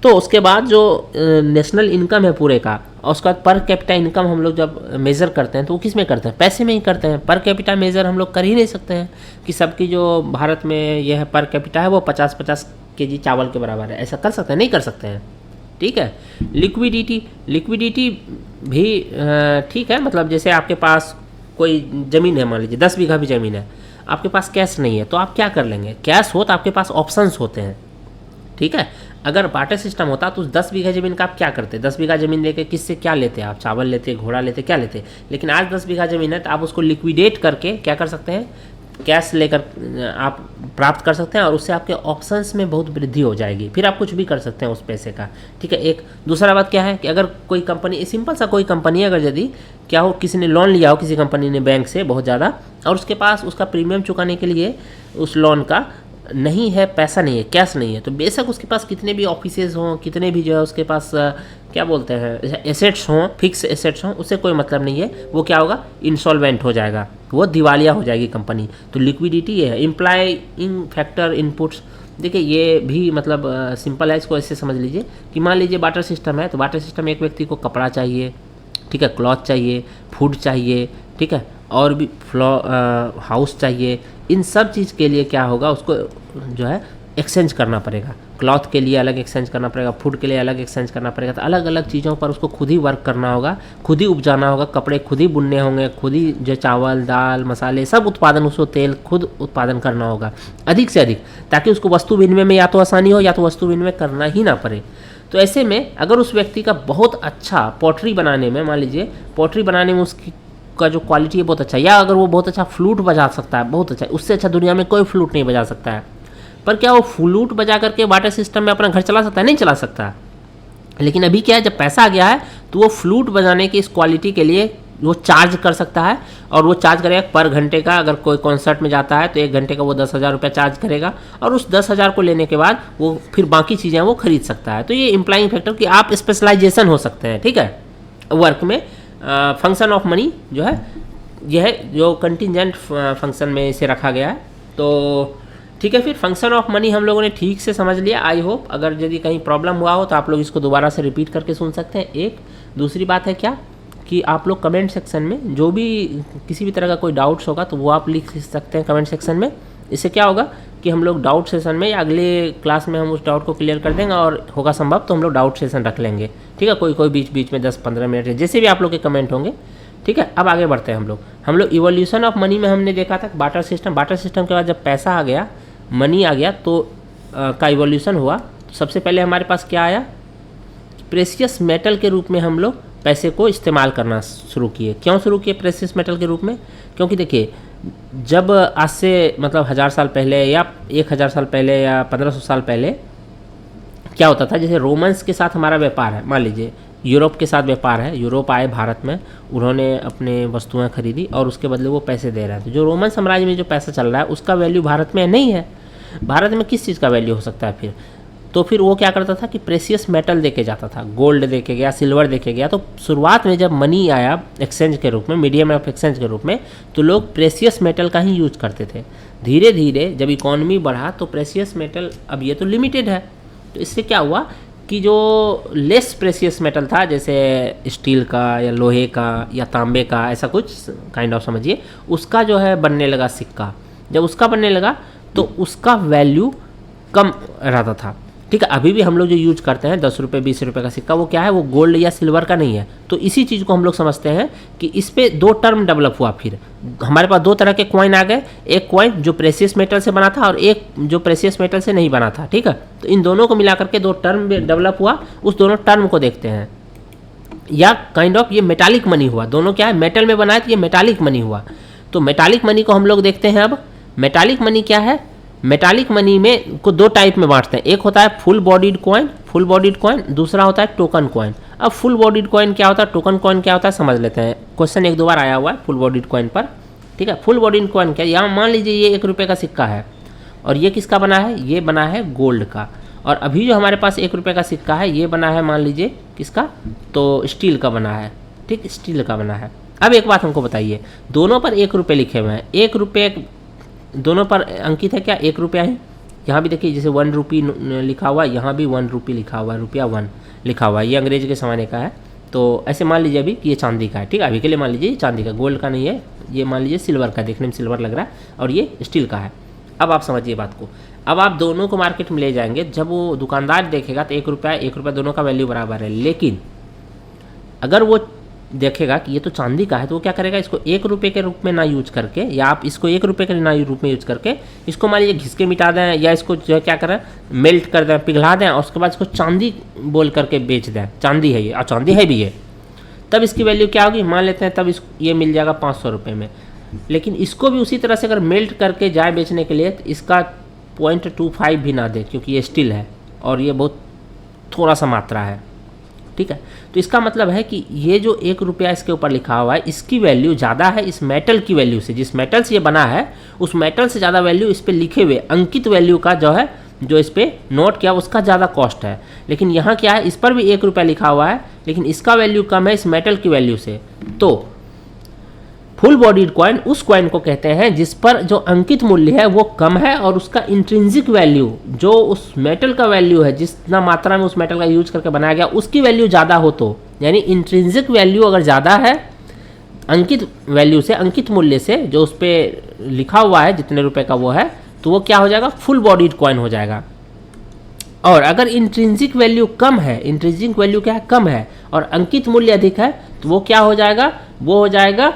तो उसके बाद जो नेशनल इनकम है पूरे का, और उसके बाद पर कैपिटा इनकम हम लोग जब मेज़र करते हैं तो वो किस में करते हैं? पैसे में ही करते हैं। पर कैपिटा मेज़र हम लोग कर ही नहीं सकते हैं कि सबकी जो भारत में यह पर कैपिटा है वो 50-50 kg चावल के बराबर है, ऐसा कर सकते हैं? नहीं कर सकते हैं, ठीक है। लिक्विडिटी भी ठीक है, मतलब जैसे आपके पास कोई ज़मीन है, मान लीजिए 10 बीघा भी ज़मीन है, आपके पास कैश नहीं है, तो आप क्या कर लेंगे? कैश हो तो आपके पास ऑप्शंस होते हैं, ठीक है। अगर बार्टर सिस्टम होता तो उस 10 बीघा ज़मीन का आप क्या करते? 10 बीघा ज़मीन लेके किससे क्या लेते? आप चावल लेते, घोड़ा लेते, क्या लेते? लेकिन आज 10 बीघा ज़मीन है तो आप उसको लिक्विडेट करके क्या कर सकते हैं? कैश लेकर आप प्राप्त कर सकते हैं, और उससे आपके ऑप्शंस में बहुत वृद्धि हो जाएगी, फिर आप कुछ भी कर सकते हैं उस पैसे का, ठीक है। एक दूसरा बात क्या है कि अगर कोई कंपनी, सिंपल सा कोई कंपनी अगर यदि क्या हो, किसी ने लोन लिया हो किसी कंपनी ने बैंक से बहुत ज़्यादा, और उसके पास उसका प्रीमियम चुकाने के लिए उस लोन का नहीं है, पैसा नहीं है, कैश नहीं है, तो बेशक उसके पास कितने भी ऑफिसेज हों, कितने भी जो है उसके पास क्या बोलते हैं एसेट्स हों, फिक्स एसेट्स हों, उससे कोई मतलब नहीं है, वो क्या होगा? इंसॉल्वेंट हो जाएगा, वो दिवालिया हो जाएगी कंपनी। तो लिक्विडिटी ये है। इम्प्लाइंग फैक्टर इनपुट्स, देखिए ये भी मतलब सिंपल है, इसको ऐसे समझ लीजिए कि मान लीजिए बार्टर सिस्टम है, तो बार्टर सिस्टम में एक व्यक्ति को कपड़ा चाहिए, ठीक है, क्लॉथ चाहिए, फूड चाहिए, ठीक है, और भी हाउस चाहिए। इन सब चीज़ के लिए क्या होगा? उसको जो है एक्सचेंज करना पड़ेगा। क्लॉथ के लिए अलग एक्सचेंज करना पड़ेगा, फूड के लिए अलग एक्सचेंज करना पड़ेगा, तो अलग अलग चीज़ों पर उसको खुद ही वर्क करना होगा, खुद ही उपजाना होगा, कपड़े खुद ही बुनने होंगे, खुद ही जो चावल दाल मसाले सब उत्पादन, उसको तेल खुद उत्पादन करना होगा अधिक से अधिक, ताकि उसको वस्तु विनिमय में या तो आसानी हो या तो वस्तु विनिमय करना ही ना पड़े। तो ऐसे में अगर उस व्यक्ति का बहुत अच्छा पॉटरी बनाने में, मान लीजिए पॉटरी बनाने में उसकी का जो क्वालिटी है बहुत अच्छा, या अगर वो बहुत अच्छा फ्लूट बजा सकता है, बहुत अच्छा, उससे अच्छा दुनिया में कोई फ्लूट नहीं बजा सकता है, पर क्या वो फ्लूट बजा करके बार्टर सिस्टम में अपना घर चला सकता है? नहीं चला सकता। लेकिन अभी क्या है, जब पैसा आ गया है तो वो फ्लूट बजाने की इस क्वालिटी के लिए वो चार्ज कर सकता है, और वो चार्ज करेगा पर घंटे का। अगर कोई कॉन्सर्ट में जाता है तो 1 घंटे का वो 10,000 रुपये चार्ज करेगा, और उस 10,000 को लेने के बाद वो फिर बाकी चीज़ें वो खरीद सकता है। तो ये इम्प्लाइंग फैक्टर कि आप स्पेशलाइजेशन हो सकते हैं, ठीक है, वर्क में। फंक्शन ऑफ मनी जो है यह है जो कंटिजेंट फंक्शन में इसे रखा गया है। तो ठीक है, फिर फंक्शन ऑफ मनी हम लोगों ने ठीक से समझ लिया, आई होप। अगर यदि कहीं प्रॉब्लम हुआ हो तो आप लोग इसको दोबारा से रिपीट करके सुन सकते हैं। एक दूसरी बात है क्या कि आप लोग कमेंट सेक्शन में जो भी किसी भी तरह का कोई डाउट्स होगा तो वो आप लिख सकते हैं कमेंट सेक्शन में। इससे क्या होगा कि हम लोग डाउट सेशन में या अगले क्लास में हम उस डाउट को क्लियर कर देंगे, और होगा संभव तो हम लोग डाउट सेशन रख लेंगे, ठीक है। कोई बीच बीच में 10-15 मिनट जैसे भी आप लोग के कमेंट होंगे, ठीक है। अब आगे बढ़ते हैं हम लोग इवोल्यूशन ऑफ मनी में हमने देखा था बाटर सिस्टम के बाद जब पैसा आ गया, मनी आ गया, तो का इवोल्यूशन हुआ। तो सबसे पहले हमारे पास क्या आया, प्रेशियस मेटल के रूप में हम लोग पैसे को इस्तेमाल करना शुरू किए। क्यों शुरू किए प्रेशियस मेटल के रूप में? क्योंकि देखिए, जब आज से मतलब 1000 साल पहले या 1000 साल पहले या 1500 साल पहले क्या होता था, जैसे रोमन्स के साथ हमारा व्यापार है, मान लीजिए यूरोप के साथ व्यापार है, यूरोप आए भारत में, उन्होंने अपने वस्तुएं खरीदी और उसके बदले वो पैसे दे रहे थे। जो रोमन साम्राज्य में जो पैसा चल रहा है उसका वैल्यू भारत में नहीं है। भारत में किस चीज़ का वैल्यू हो सकता है फिर? तो फिर वो क्या करता था कि प्रेशियस मेटल देके जाता था, गोल्ड देके गया, सिल्वर देके गया। तो शुरुआत में जब मनी आया एक्सचेंज के रूप में, मीडियम ऑफ एक्सचेंज के रूप में, तो लोग प्रेशियस मेटल का ही यूज करते थे। धीरे धीरे जब इकॉनमी बढ़ा तो प्रेशियस मेटल अब ये तो लिमिटेड है, तो इससे क्या हुआ कि जो लेस प्रेशियस मेटल था, जैसे स्टील का या लोहे का या तांबे का, ऐसा कुछ काइंड ऑफ समझिए, उसका जो है बनने लगा सिक्का। जब उसका बनने लगा तो उसका वैल्यू कम रहता था, ठीक है। अभी भी हम लोग जो यूज करते हैं 10 रुपये 20 रुपये का सिक्का, वो क्या है, वो गोल्ड या सिल्वर का नहीं है। तो इसी चीज़ को हम लोग समझते हैं कि इस पे 2 टर्म डेवलप हुआ। फिर हमारे पास 2 तरह के कॉइन आ गए, एक कॉइन जो प्रेशियस मेटल से बना था और एक जो प्रेशियस मेटल से नहीं बना था, ठीक है। तो इन दोनों को मिलाकर के 2 टर्म डेवलप हुआ। उस दोनों टर्म को देखते हैं, या काइंड ऑफ ये मेटालिक मनी हुआ। दोनों क्या है, मेटल में बना है तो ये मेटालिक मनी हुआ। तो मेटालिक मनी को हम लोग देखते हैं। अब मेटालिक मनी क्या है, मेटालिक मनी में को 2 टाइप में बांटते हैं। एक होता है फुल बॉडीड कॉइन, दूसरा होता है टोकन कॉइन। अब फुल बॉडीड कॉइन क्या होता है, टोकन कॉइन क्या होता है, समझ लेते हैं। क्वेश्चन 1-2 बार आया हुआ है फुल बॉडीड कॉइन पर, ठीक है। फुल बॉडीड कॉइन क्या, यहाँ मान लीजिए ये 1 रुपये का सिक्का है, और ये किसका बना है, ये बना है गोल्ड का। और अभी जो हमारे पास 1 रुपये का सिक्का है, ये बना है मान लीजिए किसका, तो स्टील का बना है, ठीक, स्टील का बना है। अब एक बात हमको बताइए, दोनों पर 1 रुपये लिखे हुए हैं, 1 रुपये दोनों पर अंकित है क्या, 1 रुपया ही। यहाँ भी देखिए जैसे 1 रुपी लिखा हुआ है, यहाँ भी 1 रुपी लिखा हुआ है, रुपया 1 लिखा हुआ है। ये अंग्रेज के ज़माने का है। तो ऐसे मान लीजिए अभी कि ये चांदी का है, ठीक है। अभी के लिए मान लीजिए ये चांदी का, गोल्ड का नहीं है, ये मान लीजिए सिल्वर का, देखने में सिल्वर लग रहा है, और ये स्टील का है। अब आप समझिए बात को। अब आप दोनों को मार्केट में ले जाएंगे, जब वो दुकानदार देखेगा तो 1 रुपया दोनों का वैल्यू बराबर है। लेकिन अगर वो देखेगा कि ये तो चांदी का है, तो वो क्या करेगा, इसको 1 रुपये के रूप में ना यूज करके, या आप इसको 1 रुपये के ना रूप में यूज करके, इसको मान लीजिए घिस के मिटा दें, या इसको जो है क्या करें, मेल्ट कर दें, पिघला दें, और उसके बाद इसको चांदी बोल करके बेच दें, चांदी है ये, और चांदी है भी ये, तब इसकी वैल्यू क्या होगी, मान लेते हैं तब ये मिल जाएगा 500 रुपये में। लेकिन इसको भी उसी तरह से अगर मेल्ट करके जाए बेचने के लिए, तो इसका 0.25 भी ना दे, क्योंकि ये स्टील है और ये बहुत थोड़ा सा मात्रा है, ठीक है। तो इसका मतलब है कि ये जो 1 रुपया इसके ऊपर लिखा हुआ है, इसकी वैल्यू ज़्यादा है इस मेटल की वैल्यू से। जिस मेटल से ये बना है उस मेटल से ज़्यादा वैल्यू इस पर लिखे हुए अंकित वैल्यू का जो है, जो इस पर नोट किया, उसका ज़्यादा कॉस्ट है। लेकिन यहाँ क्या है, इस पर भी 1 रुपया लिखा हुआ है, लेकिन इसका वैल्यू कम है इस मेटल की वैल्यू से। तो फुल बॉडीड कॉइन उस कॉइन को कहते हैं जिस पर जो अंकित मूल्य है वो कम है, और उसका इंट्रिंसिक वैल्यू, जो उस मेटल का वैल्यू है, जितना मात्रा में उस मेटल का यूज करके बनाया गया, उसकी वैल्यू ज़्यादा हो। तो यानी इंट्रिंसिक वैल्यू अगर ज़्यादा है अंकित वैल्यू से, अंकित मूल्य से, जो उस पर लिखा हुआ है जितने रुपए का वो है, तो वो क्या हो जाएगा, फुल बॉडीड कॉइन हो जाएगा। और अगर इंट्रिंसिक वैल्यू कम है, इंट्रिंसिक वैल्यू क्या है, कम है, और अंकित मूल्य अधिक है, तो वो क्या हो जाएगा, वो हो जाएगा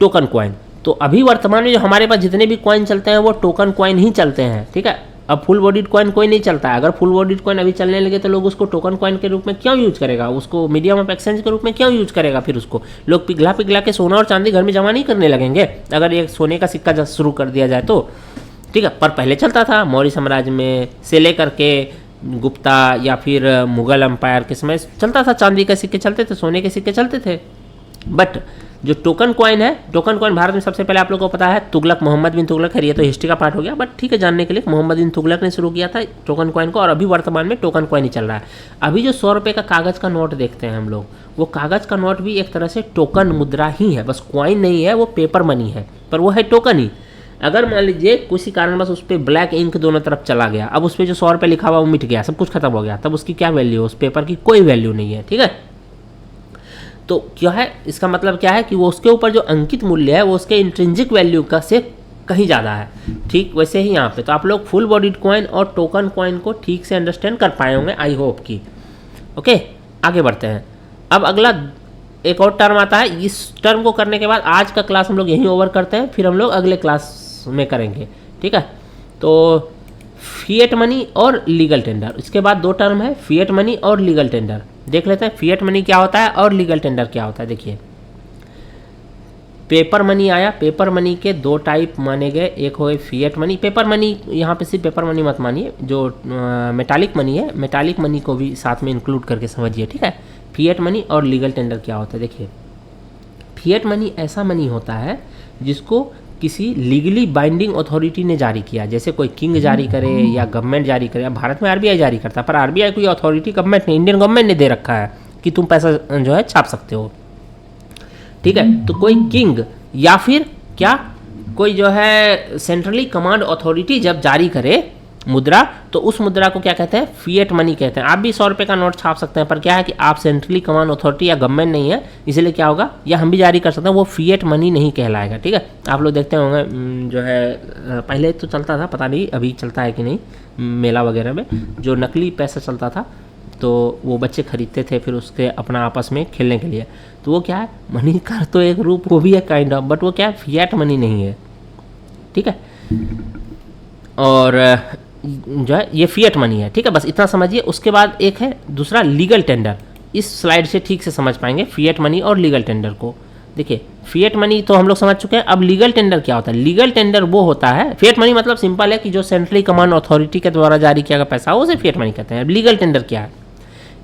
टोकन कॉइन। तो अभी वर्तमान में जो हमारे पास जितने भी कॉइन चलते हैं वो टोकन कॉइन ही चलते हैं, ठीक है। अब फुल बॉडीड कॉइन कोई नहीं चलता है। अगर फुल बॉडीड कॉइन अभी चलने लगे तो लोग उसको टोकन कॉइन के रूप में क्यों यूज करेगा, उसको मीडियम ऑफ एक्सचेंज के रूप में क्यों यूज करेगा। फिर उसको लोग पिघला पिघला के सोना और चांदी घर में जमा नहीं करने लगेंगे अगर एक सोने का सिक्का शुरू कर दिया जाए तो, ठीक है। पर पहले चलता था मौर्य साम्राज्य में से लेकर के गुप्ता या फिर मुगल एम्पायर के समय चलता था, चांदी के सिक्के चलते थे, सोने के सिक्के चलते थे। बट जो टोकन कॉइन है, टोकन कॉइन भारत में सबसे पहले आप लोगों को पता है तुगलक, मोहम्मद बिन तुगलक है, ये तो हिस्ट्री का पार्ट हो गया, बट ठीक है जानने के लिए, मोहम्मद बिन तुगलक ने शुरू किया था टोकन कॉइन को, और अभी वर्तमान में टोकन कॉइन ही चल रहा है। अभी जो 100 रुपये का कागज़ का नोट देखते हैं हम लोग, वो कागज़ का नोट भी एक तरह से टोकन मुद्रा ही है, बस कॉइन नहीं है, वो पेपर मनी है, पर वो है टोकन ही। अगर मान लीजिए किसी कारणवश उस पर ब्लैक इंक दोनों तरफ चला गया, अब उस पर जो 100 रुपये लिखा हुआ वो मिट गया, सब कुछ खत्म हो गया, तब उसकी क्या वैल्यू है? उस पेपर की कोई वैल्यू नहीं है, ठीक है। तो क्या है इसका मतलब, क्या है कि वो उसके ऊपर जो अंकित मूल्य है वो उसके इंट्रिंसिक वैल्यू का से कहीं ज़्यादा है। ठीक वैसे ही यहाँ पे तो आप लोग फुल बॉडीड कॉइन और टोकन कॉइन को ठीक से अंडरस्टैंड कर पाए होंगे, आई होप की। ओके, आगे बढ़ते हैं। अब अगला एक और टर्म आता है, इस टर्म को करने के बाद आज का क्लास हम लोग यहीं ओवर करते हैं, फिर हम लोग अगले क्लास में करेंगे, ठीक है। तो फिएट मनी और लीगल टेंडर, इसके बाद दो टर्म है, फिएट मनी और लीगल टेंडर। देख लेते हैं फिएट मनी क्या होता है और लीगल टेंडर क्या होता है। देखिए, पेपर मनी आया, पेपर मनी के दो टाइप माने गए, एक हो गए फिएट मनी। पेपर मनी यहाँ पे सिर्फ पेपर मनी मत मानिए, जो मेटालिक मनी है, मेटालिक मनी को भी साथ में इंक्लूड करके समझिए, ठीक है। फिएट मनी और लीगल टेंडर क्या होता है। देखिए, फिएट मनी ऐसा मनी होता है जिसको किसी लीगली बाइंडिंग अथॉरिटी ने जारी किया, जैसे कोई किंग जारी करे या गवर्नमेंट जारी करे, या भारत में आरबीआई जारी करता है, पर आरबीआई कोई अथॉरिटी गवर्नमेंट ने, इंडियन गवर्नमेंट ने दे रखा है कि तुम पैसा जो है छाप सकते हो, ठीक है। तो कोई किंग या फिर क्या कोई जो है सेंट्रली कमांड अथॉरिटी जब जारी करे मुद्रा, तो उस मुद्रा को क्या कहते हैं? फिएट मनी कहते हैं। आप भी 100 रुपये का नोट छाप सकते हैं, पर क्या है कि आप सेंट्रली कमांड अथॉरिटी या गवर्नमेंट नहीं है, इसलिए क्या होगा, या हम भी जारी कर सकते हैं, वो फिएट मनी नहीं कहलाएगा, ठीक है। आप लोग देखते होंगे जो है पहले तो चलता था, पता नहीं अभी चलता है कि नहीं, मेला वगैरह में जो नकली पैसा चलता था, तो वो बच्चे खरीदते थे फिर उसके अपना आपस में खेलने के लिए, तो वो क्या है, मनी का तो एक रूप वो भी है काइंड ऑफ, बट वो क्या है, फिएट मनी नहीं है, ठीक है। और जो है ये फिएट मनी है, ठीक है, बस इतना समझिए। उसके बाद एक है दूसरा लीगल टेंडर, इस स्लाइड से ठीक से समझ पाएंगे फिएट मनी और लीगल टेंडर को। देखिए, फिएट मनी तो हम लोग समझ चुके हैं, अब लीगल टेंडर क्या होता है। लीगल टेंडर वो होता है, फिएट मनी मतलब सिंपल है कि जो सेंट्रली कमांड अथॉरिटी के द्वारा जारी किया गया पैसा उसे फिएट मनी कहते हैं। अब लीगल टेंडर क्या है?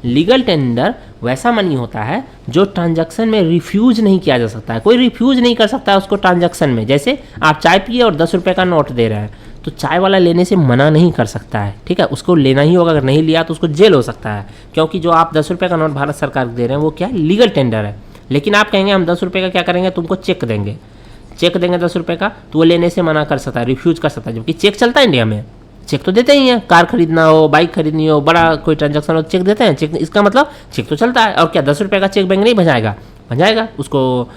लीगल टेंडर वैसा मनी होता है जो ट्रांजैक्शन में रिफ्यूज नहीं किया जा सकता है, कोई रिफ्यूज नहीं कर सकता है उसको ट्रांजैक्शन में। जैसे आप चाय पिए और 10 रुपये का नोट दे रहे हैं, तो चाय वाला लेने से मना नहीं कर सकता है, ठीक है, उसको लेना ही होगा, अगर नहीं लिया तो उसको जेल हो सकता है, क्योंकि जो आप 10 रुपये का नोट भारत सरकार को दे रहे हैं वो क्या है, लीगल टेंडर है। लेकिन आप कहेंगे हम 10 रुपये का क्या करेंगे, तुमको चेक देंगे, चेक देंगे 10 रुपये का, तो वो लेने से मना कर सकता है, रिफ्यूज कर सकता है, जबकि चेक चलता है इंडिया में, चेक तो देते ही हैं, कार खरीदना हो, बाइक खरीदनी हो, बड़ा कोई ट्रांजैक्शन हो, चेक देते हैं, चेक, इसका मतलब चेक तो चलता है। और क्या 10 रुपये का चेक बैंक नहीं भजाएगा? भजाएगा, उसको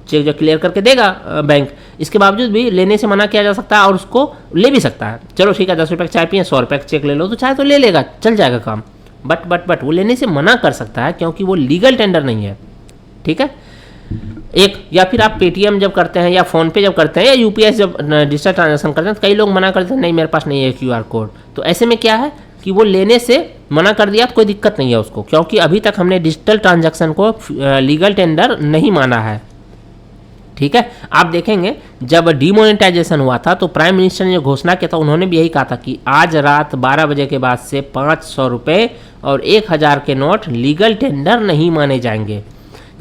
चेक जो क्लियर करके देगा बैंक, इसके बावजूद भी लेने से मना किया जा सकता है और उसको ले भी सकता है। चलो ठीक है, 10 रुपये का चाय पिए, 100 रुपये का चेक ले लो, तो चाय तो ले लेगा, चल जाएगा काम, बट वो लेने से मना कर सकता है क्योंकि वो लीगल टेंडर नहीं है, ठीक है। एक, या फिर आप पेटीएम जब करते हैं या फ़ोन पे जब करते हैं या यूपीआई जब डिजिटल ट्रांजेक्शन करते हैं, तो कई लोग मना करते हैं, नहीं मेरे पास नहीं है क्यूआर कोड, तो ऐसे में क्या है कि वो लेने से मना कर दिया तो कोई दिक्कत नहीं है उसको, क्योंकि अभी तक हमने डिजिटल ट्रांजैक्शन को लीगल टेंडर नहीं माना है, ठीक है। आप देखेंगे जब डीमोनेटाइजेशन हुआ था तो प्राइम मिनिस्टर ने जो घोषणा किया था, उन्होंने भी यही कहा था कि आज रात 12 बजे के बाद से 500 रुपये और 1000 के नोट लीगल टेंडर नहीं माने जाएंगे।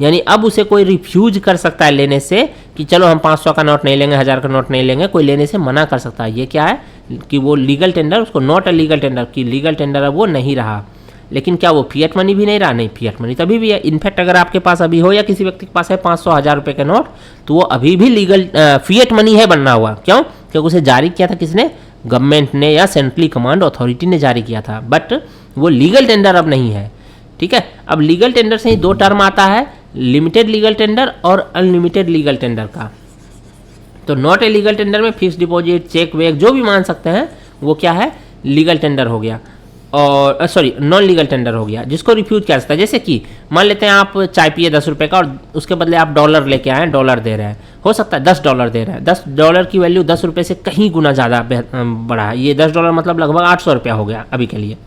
यानी अब उसे कोई रिफ्यूज कर सकता है लेने से कि चलो हम 500 का नोट नहीं लेंगे, 1000 का नोट नहीं लेंगे, कोई लेने से मना कर सकता है। ये क्या है कि वो लीगल टेंडर, उसको नॉट अ लीगल टेंडर, कि लीगल टेंडर अब वो नहीं रहा। लेकिन क्या वो फिएट मनी भी नहीं रहा? नहीं, फिएट मनी तभी भी है। इनफैक्ट अगर आपके पास अभी हो या किसी व्यक्ति के पास है 500 1000 रुपये का नोट, तो वो अभी भी लीगल फिएट मनी है बनना हुआ। क्यों? क्योंकि उसे जारी किया था किसने? गवर्नमेंट ने या सेंट्रली कमांड अथॉरिटी ने जारी किया था, बट वो लीगल टेंडर अब नहीं है, ठीक है। अब लीगल टेंडर से ही दो टर्म आता है, लिमिटेड लीगल टेंडर और अनलिमिटेड लीगल टेंडर का। तो नॉट ए लीगल टेंडर में फिक्स डिपॉजिट, चेक वेक जो भी मान सकते हैं वो क्या है, लीगल टेंडर हो गया, और सॉरी नॉन लीगल टेंडर हो गया, जिसको रिफ्यूज किया सकता है। जैसे कि मान लेते हैं आप चाय पिए 10 रुपये का और उसके बदले आप डॉलर लेके आए, डॉलर दे रहे हैं, हो सकता है $10 दे रहे हैं, $10 की वैल्यू 10 रुपये से कहीं गुना ज़्यादा बढ़ा है, ये $10 मतलब लगभग 800 रुपया हो गया अभी के लिए।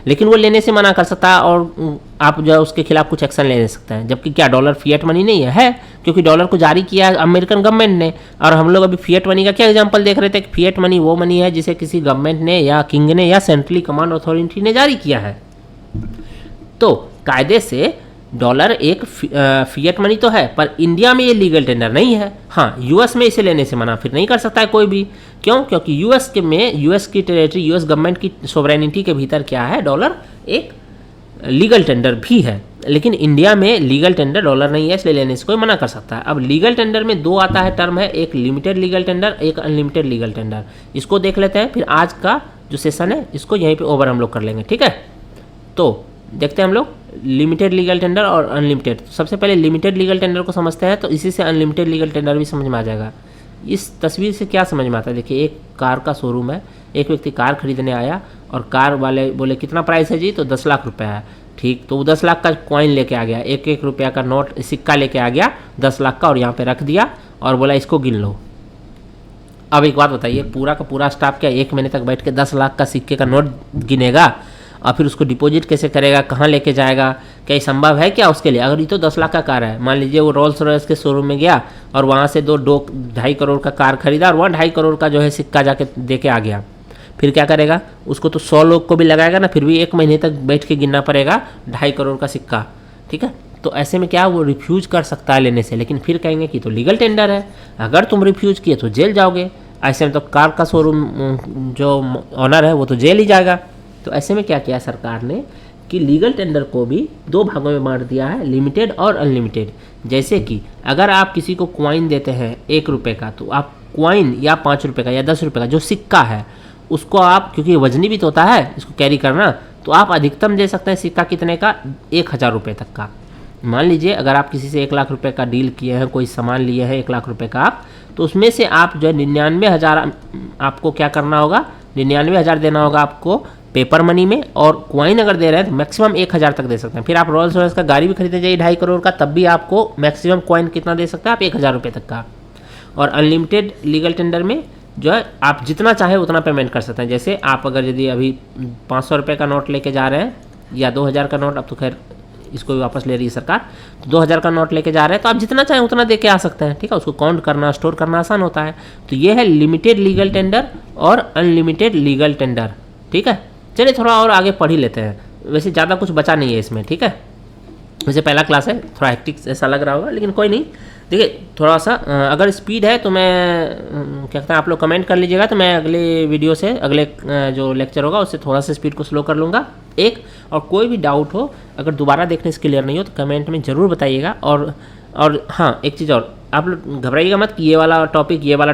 लेकिन वो लेने से मना कर सकता है और आप जो है उसके खिलाफ कुछ एक्शन ले सकते हैं, जबकि क्या डॉलर फिएट मनी नहीं है, क्योंकि डॉलर को जारी किया है अमेरिकन गवर्नमेंट ने। और हम लोग अभी फिएट मनी का क्या एग्जांपल देख रहे थे कि फिएट मनी वो मनी है जिसे किसी गवर्नमेंट ने या किंग ने या सेंट्रली कमांड अथॉरिटी ने जारी किया है। तो कायदे से डॉलर एक फिएट मनी तो है, पर इंडिया में ये लीगल टेंडर नहीं है। हाँ, यूएस में इसे लेने से मना फिर नहीं कर सकता है कोई भी। क्यों? क्योंकि यूएस के में यूएस की टेरिटरी, यूएस गवर्नमेंट की सोवरेनिटी के भीतर क्या है, डॉलर एक लीगल टेंडर भी है। लेकिन इंडिया में लीगल टेंडर डॉलर नहीं है, इसलिए लेने से कोई मना कर सकता है। अब लीगल टेंडर में दो आता है टर्म है, एक लिमिटेड लीगल टेंडर, एक अनलिमिटेड लीगल टेंडर। इसको देख लेते हैं, फिर आज का जो सेशन है इसको यहीं पे ओवर हम लोग कर लेंगे, ठीक है। तो देखते हैं हम लोग लिमिटेड लीगल टेंडर और अनलिमिटेड। सबसे पहले लिमिटेड लीगल टेंडर को समझते हैं, तो इसी से अनलिमिटेड लीगल टेंडर भी समझ में आ जाएगा। इस तस्वीर से क्या समझ में आता है, देखिए एक कार का शोरूम है, एक व्यक्ति कार खरीदने आया और कार वाले बोले कितना प्राइस है जी, तो 10 लाख रुपया है। ठीक, तो वो 10 लाख का कॉइन लेके आ गया, एक एक रुपया का नोट सिक्का लेके आ गया 10 लाख का, और यहाँ पे रख दिया और बोला इसको गिन लो। अब एक बात बताइए, पूरा का पूरा स्टाफ क्या 1 महीने तक बैठ के 10 लाख का सिक्के का नोट गिनेगा और फिर उसको डिपॉजिट कैसे करेगा, कहाँ लेके जाएगा? क्या ये संभव है क्या उसके लिए? अगर ये तो 10 लाख का कार है, मान लीजिए वो रोल्स रॉयस के शोरूम में गया और वहाँ से 2.5 करोड़ का कार खरीदा और वहाँ 2.5 करोड़ का जो है सिक्का जाके दे के आ गया, फिर क्या करेगा? उसको तो 100 लोग को भी लगाएगा ना, फिर भी 1 महीने तक बैठ के गिनना पड़ेगा 2.5 करोड़ का सिक्का, ठीक है। तो ऐसे में क्या वो रिफ्यूज कर सकता है लेने से, लेकिन फिर कहेंगे कि तो लीगल टेंडर है, अगर तुम रिफ्यूज किए तो जेल जाओगे। ऐसे में तो कार का शोरूम जो ऑनर है वो तो जेल ही जाएगा। तो ऐसे में क्या किया सरकार ने कि लीगल टेंडर को भी 2 भागों में बांट दिया है, लिमिटेड और अनलिमिटेड। जैसे कि अगर आप किसी को क्वाइन देते हैं 1 रुपये का, तो आप क्वाइन या 5 रुपये का या 10 रुपये का जो सिक्का है उसको आप, क्योंकि वजनी भी तो होता है इसको कैरी करना, तो आप अधिकतम दे सकते हैं सिक्का कितने का, 1000 रुपये तक का। मान लीजिए अगर आप किसी से 1 लाख रुपए का डील किए हैं, कोई सामान लिए हैं 1 लाख रुपए का आप, तो उसमें से आप जो है 99,000 आपको क्या करना होगा, 99,000 देना होगा आपको पेपर मनी में, और क्वाइन अगर दे रहे हैं तो मैक्सिमम 1,000 तक दे सकते हैं। फिर आप रोल्स रॉयस का गाड़ी भी खरीदने जाइए 2.5 करोड़ का, तब भी आपको मैक्सिमम क्वाइन कितना दे सकते हैं आप, 1,000 रुपये तक का। और अनलिमिटेड लीगल टेंडर में जो है आप जितना चाहे उतना पेमेंट कर सकते हैं। जैसे आप अगर यदि अभी 500 रुपये का नोट लेके जा रहे हैं या 2,000 का नोट, अब तो खैर इसको भी वापस ले रही है सरकार, तो 2,000 का नोट लेके जा रहे हैं तो आप जितना चाहें उतना दे के आ सकते हैं, ठीक है। उसको काउंट करना, स्टोर करना आसान होता है। तो ये है लिमिटेड लीगल टेंडर और अनलिमिटेड लीगल टेंडर, ठीक है। चलिए थोड़ा और आगे पढ़ ही लेते हैं, वैसे ज़्यादा कुछ बचा नहीं है इसमें, ठीक है। वैसे पहला क्लास है, थोड़ा हेक्टिक ऐसा लग रहा होगा, लेकिन कोई नहीं। देखिए थोड़ा सा अगर स्पीड है तो मैं क्या कहते हैं, आप लोग कमेंट कर लीजिएगा, तो मैं अगले वीडियो से, अगले जो लेक्चर होगा उससे थोड़ा सा स्पीड को स्लो कर लूँगा एक। और कोई भी डाउट हो, अगर दोबारा देखने से क्लियर नहीं हो तो कमेंट में ज़रूर बताइएगा। और हाँ, एक चीज़ और, आप लोग घबराइएगा मत कि ये वाला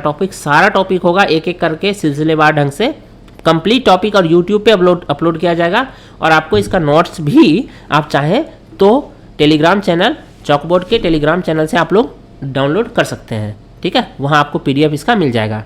टॉपिक सारा टॉपिक होगा एक एक करके सिलसिलेवार ढंग से कंप्लीट टॉपिक और यूट्यूब पे अपलोड किया जाएगा। और आपको इसका नोट्स भी आप चाहें तो टेलीग्राम चैनल, चॉकबोर्ड के टेलीग्राम चैनल से आप लोग डाउनलोड कर सकते हैं, ठीक है। वहाँ आपको PDF इसका मिल जाएगा।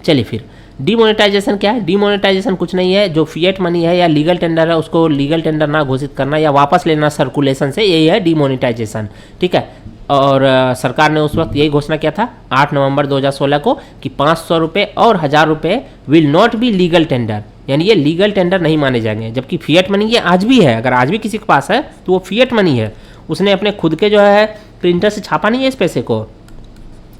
चलिए फिर डीमोनेटाइजेशन क्या है? डीमोनेटाइजेशन कुछ नहीं है, जो फिएट मनी है या लीगल टेंडर है उसको लीगल टेंडर ना घोषित करना या वापस लेना सर्कुलेशन से, यही है डीमोनेटाइजेशन, ठीक है। और सरकार ने उस वक्त यही घोषणा किया था 8 नवंबर 2016 को कि 500 रुपये और 1000 रुपये will not be legal tender, यानी ये लीगल टेंडर नहीं माने जाएंगे। जबकि फिएट मनी ये आज भी है, अगर आज भी किसी के पास है तो वो फिएट मनी है, उसने अपने खुद के जो है प्रिंटर से छापा नहीं है इस पैसे को,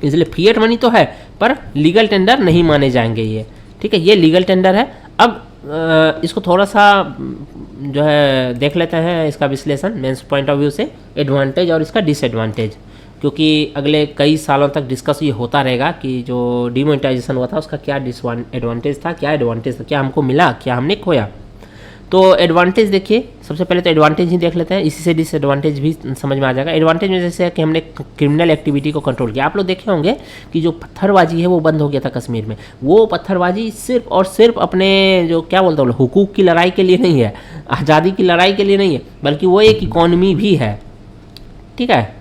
इसलिए फिएट मनी तो है पर लीगल टेंडर नहीं माने जाएंगे ये, ठीक है। ये लीगल टेंडर है। अब इसको थोड़ा सा जो है देख लेते हैं, इसका विश्लेषण मेंस पॉइंट ऑफ व्यू से, एडवांटेज और इसका डिसएडवांटेज, क्योंकि अगले कई सालों तक डिस्कस ये होता रहेगा कि जो डिमोनेटाइजेशन हुआ था उसका क्या डिसएडवांटेज था, क्या एडवांटेज था, क्या हमको मिला, क्या हमने खोया। तो एडवांटेज देखिए, सबसे पहले तो एडवांटेज ही देख लेते हैं, इसी से डिसएडवांटेज भी समझ में आ जाएगा। एडवांटेज में जैसे है कि हमने क्रिमिनल एक्टिविटी को कंट्रोल किया। आप लोग देखे होंगे कि जो पत्थरबाजी है वो बंद हो गया था कश्मीर में। वो पत्थरबाजी सिर्फ और सिर्फ अपने जो क्या बोलते हैं हुकूक की लड़ाई के लिए नहीं है, आज़ादी की लड़ाई के लिए नहीं है, बल्कि वो एक इकॉनमी भी है, ठीक है।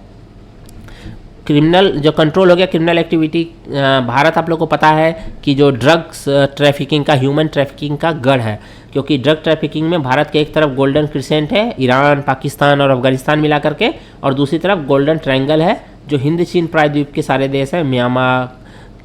क्रिमिनल जो कंट्रोल हो गया, क्रिमिनल एक्टिविटी, भारत आप लोग को पता है कि जो ड्रग्स ट्रैफिकिंग का, ह्यूमन ट्रैफिकिंग का गढ़ है, क्योंकि ड्रग ट्रैफिकिंग में भारत के एक तरफ गोल्डन क्रिसेंट है, ईरान, पाकिस्तान और अफगानिस्तान मिला करके, और दूसरी तरफ गोल्डन ट्रायंगल है जो हिंद चीन प्रायद्वीप के सारे देश हैं, म्यांमार,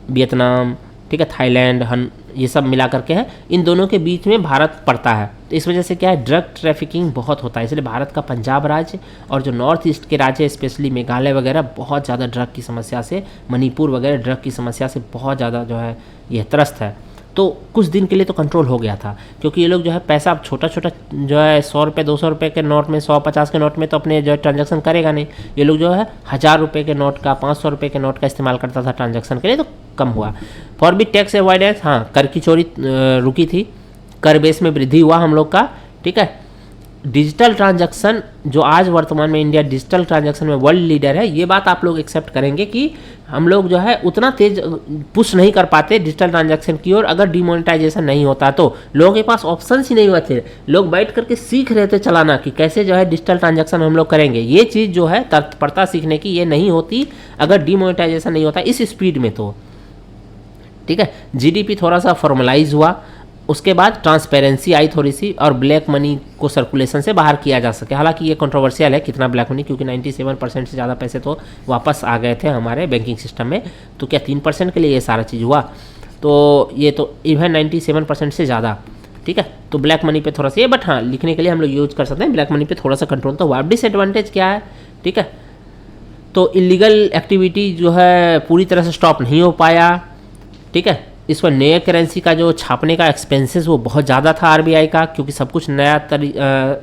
वियतनाम, ठीक है, थाईलैंड, ये सब मिला करके है। इन दोनों के बीच में भारत पड़ता है, तो इस वजह से क्या है, ड्रग ट्रैफिकिंग बहुत होता है। इसलिए भारत का पंजाब राज्य और जो नॉर्थ ईस्ट के राज्य स्पेशली मेघालय वगैरह बहुत ज़्यादा ड्रग की समस्या से, मणिपुर वगैरह ड्रग की समस्या से बहुत ज़्यादा जो है यह त्रस्त है। तो कुछ दिन के लिए तो कंट्रोल हो गया था, क्योंकि ये लोग जो है पैसा अब छोटा छोटा जो है 100 रुपये 200 रुपये के नोट में, 150 के नोट में तो अपने जो है ट्रांजैक्शन करेगा नहीं। ये लोग जो है 1000 रुपये के नोट का, 500 रुपये के नोट का इस्तेमाल करता था ट्रांजैक्शन के लिए, तो कम हुआ। फॉर बी टैक्स अवॉइडेंस, हाँ कर की चोरी रुकी थी, कर बेस में वृद्धि हुआ हम लोग का, ठीक है। डिजिटल ट्रांजैक्शन जो आज वर्तमान में इंडिया डिजिटल ट्रांजैक्शन में वर्ल्ड लीडर है, ये बात आप लोग एक्सेप्ट करेंगे कि हम लोग जो है उतना तेज पुश नहीं कर पाते डिजिटल ट्रांजैक्शन की ओर अगर डिमोनेटाइजेशन नहीं होता तो। लोगों के पास ऑप्शन ही नहीं होते, लोग बैठ करके सीख रहे थे चलाना कि कैसे जो है डिजिटल ट्रांजैक्शन हम लोग करेंगे। ये चीज़ जो है तत्परता सीखने की, ये नहीं होती अगर डिमोनेटाइजेशन नहीं होता इस स्पीड में तो, ठीक है। जीडीपी थोड़ा सा फॉर्मलाइज हुआ, उसके बाद ट्रांसपेरेंसी आई थोड़ी सी, और ब्लैक मनी को सर्कुलेशन से बाहर किया जा सके। हालांकि ये कंट्रोवर्शियल है कितना ब्लैक मनी, क्योंकि 97% से ज़्यादा पैसे तो वापस आ गए थे हमारे बैंकिंग सिस्टम में, तो क्या 3% के लिए ये सारा चीज़ हुआ? तो ये तो इवन 97% से ज़्यादा, ठीक है। तो ब्लैक मनी पे थोड़ा सा ये, बट हाँ लिखने के लिए हम लोग यूज कर सकते हैं, ब्लैक मनी पे थोड़ा सा कंट्रोल तो हुआ। डिसएडवांटेज क्या है, ठीक है, तो इलीगल एक्टिविटी जो है पूरी तरह से स्टॉप नहीं हो पाया, ठीक है। इस पर नए करेंसी का जो छापने का एक्सपेंसेस वो बहुत ज़्यादा था आरबीआई का, क्योंकि सब कुछ नया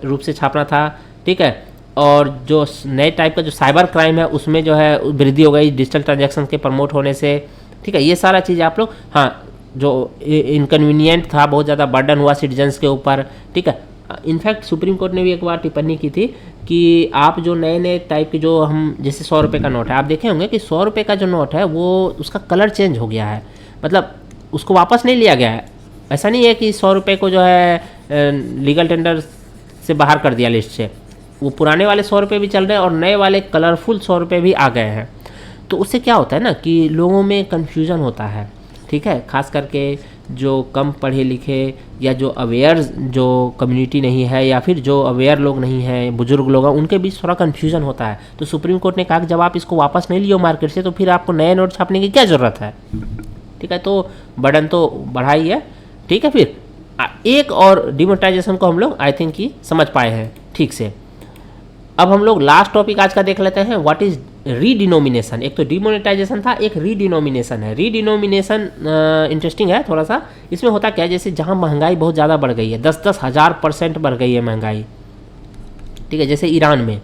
रूप से छापना था, ठीक है। और जो नए टाइप का जो साइबर क्राइम है उसमें जो है वृद्धि हो गई डिजिटल ट्रांजैक्शन के प्रमोट होने से, ठीक है। ये सारा चीज़ आप लोग, हाँ जो इनकन्वीनियंट था, बहुत ज़्यादा बर्डन हुआ सिटीजन्स के ऊपर, ठीक है। इनफैक्ट सुप्रीम कोर्ट ने भी एक बार टिप्पणी की थी कि आप जो नए नए टाइप के जो हम, जैसे 100 रुपये का नोट है, आप देखे होंगे कि 100 रुपये का जो नोट है वो उसका कलर चेंज हो गया है, मतलब उसको वापस नहीं लिया गया है। ऐसा नहीं है कि 100 रुपये को जो है लीगल टेंडर से बाहर कर दिया लिस्ट से, वो पुराने वाले 100 रुपये भी चल रहे हैं और नए वाले कलरफुल 100 रुपये भी आ गए हैं। तो उससे क्या होता है ना कि लोगों में कन्फ्यूज़न होता है, ठीक है। खास करके जो कम पढ़े लिखे या जो अवेयर जो कम्युनिटी नहीं है, या फिर जो अवेयर लोग नहीं हैं, बुजुर्ग लोग हैं, उनके बीच थोड़ा कन्फ्यूज़न होता है। तो सुप्रीम कोर्ट ने कहा कि जब आप इसको वापस नहीं लियो मार्केट से, तो फिर आपको नए नोट छापने की क्या ज़रूरत है, ठीक है। तो बर्डन तो बढ़ा ही है, ठीक है। फिर एक और डिमोनेटाइजेशन को हम लोग आई थिंक कि समझ पाए हैं ठीक से। अब हम लोग लास्ट टॉपिक आज का देख लेते हैं, व्हाट इज रीडिनोमिनेशन। एक तो डिमोनेटाइजेशन था, एक रीडिनोमिनेशन है। रीडिनोमिनेशन इंटरेस्टिंग है थोड़ा सा। इसमें होता क्या है, जैसे जहाँ महंगाई बहुत ज़्यादा बढ़ गई है, 10-10 हज़ार % बढ़ गई है महंगाई, ठीक है। जैसे ईरान में,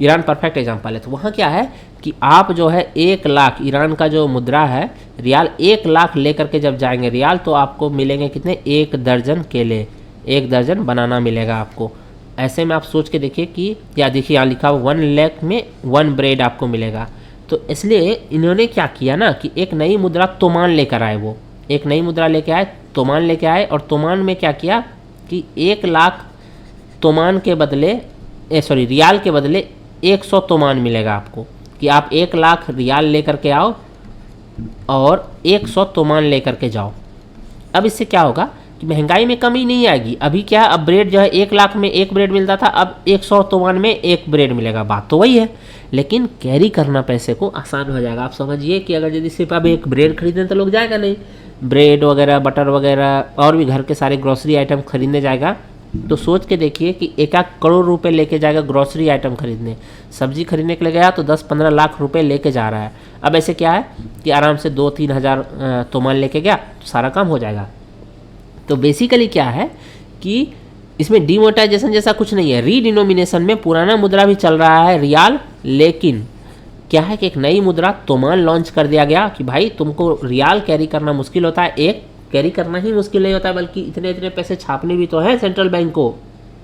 ईरान परफेक्ट एग्जांपल है। तो वहाँ क्या है कि आप जो है 1 लाख, ईरान का जो मुद्रा है रियाल, 1 लाख लेकर के जब जाएंगे रियाल, तो आपको मिलेंगे कितने, 1 दर्जन केले, 1 दर्जन बनाना मिलेगा आपको। ऐसे में आप सोच के देखिए कि, या देखिए यहाँ लिखा हुआ 1 लाख में 1 ब्रेड आपको मिलेगा। तो इसलिए इन्होंने क्या किया ना कि एक नई मुद्रा तोमान लेकर आए, वो एक नई मुद्रा लेके आए, तोमान लेके आए, और तोमान में क्या किया कि 1 लाख तोमान के बदले, रियाल के बदले 100 तोमान मिलेगा आपको, कि आप 1 लाख रियाल लेकर के आओ और 100 तोमान लेकर के जाओ। अब इससे क्या होगा कि महंगाई में कमी नहीं आएगी। अभी क्या, अब ब्रेड जो है 1 लाख में 1 ब्रेड मिलता था, अब 100 तोमान में 1 ब्रेड मिलेगा। बात तो वही है, लेकिन कैरी करना पैसे को आसान हो जाएगा। आप समझिए कि अगर यदि सिर्फ अब 1 ब्रेड खरीदें तो लोग जाएगा नहीं, ब्रेड वगैरह, बटर वगैरह और भी घर के सारे ग्रोसरी आइटम खरीदने जाएगा। तो सोच के देखिए कि 1-1 करोड़ रुपए लेके जाएगा ग्रोसरी आइटम खरीदने, सब्जी खरीदने के लिए गया तो 10-15 लाख रुपए लेके जा रहा है। अब ऐसे क्या है कि आराम से 2-3 हज़ार तोमान लेके गया तो सारा काम हो जाएगा। तो बेसिकली क्या है कि इसमें डिमोनेटाइजेशन जैसा कुछ नहीं है। रीडिनोमिनेशन में पुराना मुद्रा भी चल रहा है रियाल, लेकिन क्या है कि एक नई मुद्रा तोमान लॉन्च कर दिया गया कि भाई तुमको रियाल कैरी करना मुश्किल होता है। एक कैरी करना ही मुश्किल नहीं होता है, बल्कि इतने इतने पैसे छापने भी तो हैं सेंट्रल बैंक को,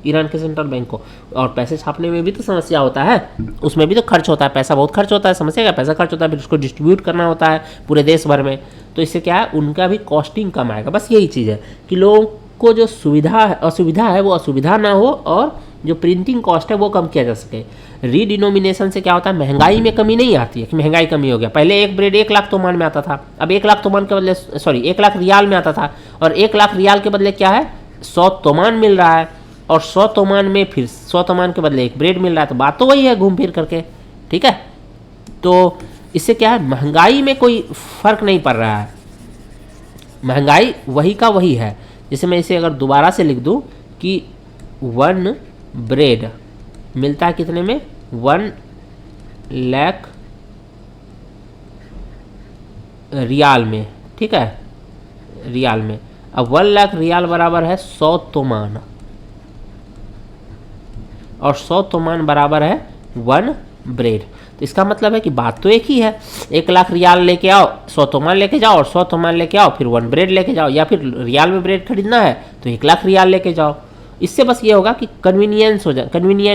ईरान के सेंट्रल बैंक को, और पैसे छापने में भी तो समस्या होता है, उसमें भी तो खर्च होता है, पैसा बहुत खर्च होता है। समस्या क्या, पैसा खर्च होता है, फिर उसको डिस्ट्रीब्यूट करना होता है पूरे देश भर में। तो इससे क्या है, उनका भी कॉस्टिंग कम आएगा। बस यही चीज़ है कि लोगों को जो असुविधा है वो असुविधा ना हो, और जो प्रिंटिंग कॉस्ट है वो कम किया जा सके। रीडिनोमिनेशन से क्या होता है, महंगाई में कमी नहीं आती है कि महंगाई कमी हो गया। पहले 1 ब्रेड 1 लाख तोमान में आता था, अब 1 लाख तोमान के बदले 1 लाख रियाल में आता था, और 1 लाख रियाल के बदले क्या है 100 तोमान मिल रहा है, और 100 तोमान में फिर 100 तोमान के बदले 1 ब्रेड मिल रहा है। तो बात तो वही है घूम फिर करके, ठीक है। तो इससे क्या है, महंगाई में कोई फर्क नहीं पड़ रहा है, महंगाई वही का वही है। जैसे मैं इसे अगर दोबारा से लिख दूं कि 1 ब्रेड मिलता है कितने में, 1 लाख रियाल में, ठीक है, रियाल में। अब 1 लाख रियाल बराबर है 100 तोमान, और 100 तोमान बराबर है 1 ब्रेड। तो इसका मतलब है कि बात तो एक ही है, 1 लाख रियाल लेके आओ, 100 तोमान लेके जाओ, और 100 तोमान लेके आओ, फिर 1 ब्रेड लेके जाओ, या फिर रियाल में ब्रेड खरीदना है तो 1 लाख रियाल लेके जाओ। इससे बस ये होगा कि कन्वीनियंट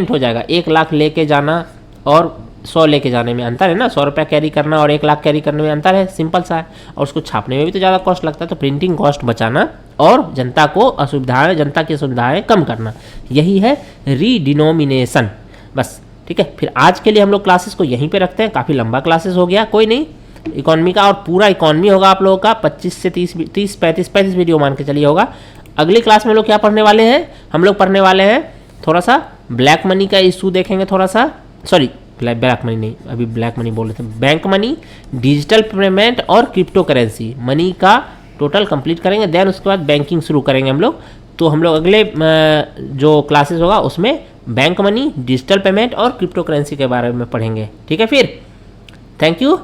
हो जाएगा, 1 लाख लेके जाना और 100 लेके जाने में अंतर है ना, 100 रुपया कैरी करना और 1 लाख कैरी करने में अंतर है, सिंपल सा है। और उसको छापने में भी तो ज़्यादा कॉस्ट लगता है, तो प्रिंटिंग कॉस्ट बचाना और जनता की असुविधाएं कम करना, यही है रीडिनोमिनेशन। बस ठीक है, फिर आज के लिए हम लोग क्लासेस को यहीं पे रखते हैं, काफ़ी लंबा क्लासेस हो गया, कोई नहीं, इकॉनमी का और पूरा इकॉनमी होगा आप लोगों का 25 से 35 वीडियो मान के चलिए होगा। अगली क्लास में हम लोग क्या पढ़ने वाले हैं, हम लोग पढ़ने वाले हैं थोड़ा सा ब्लैक मनी का इशू देखेंगे, थोड़ा सा, सॉरी ब्लैक मनी नहीं, अभी ब्लैक मनी बोल रहे थे, बैंक मनी, डिजिटल पेमेंट और क्रिप्टो करेंसी मनी का टोटल कंप्लीट करेंगे, देन उसके बाद बैंकिंग शुरू करेंगे हम लोग। तो हम लोग अगले जो क्लासेस होगा उसमें बैंक मनी, डिजिटल पेमेंट और क्रिप्टो करेंसी के बारे में पढ़ेंगे, ठीक है। फिर थैंक यू।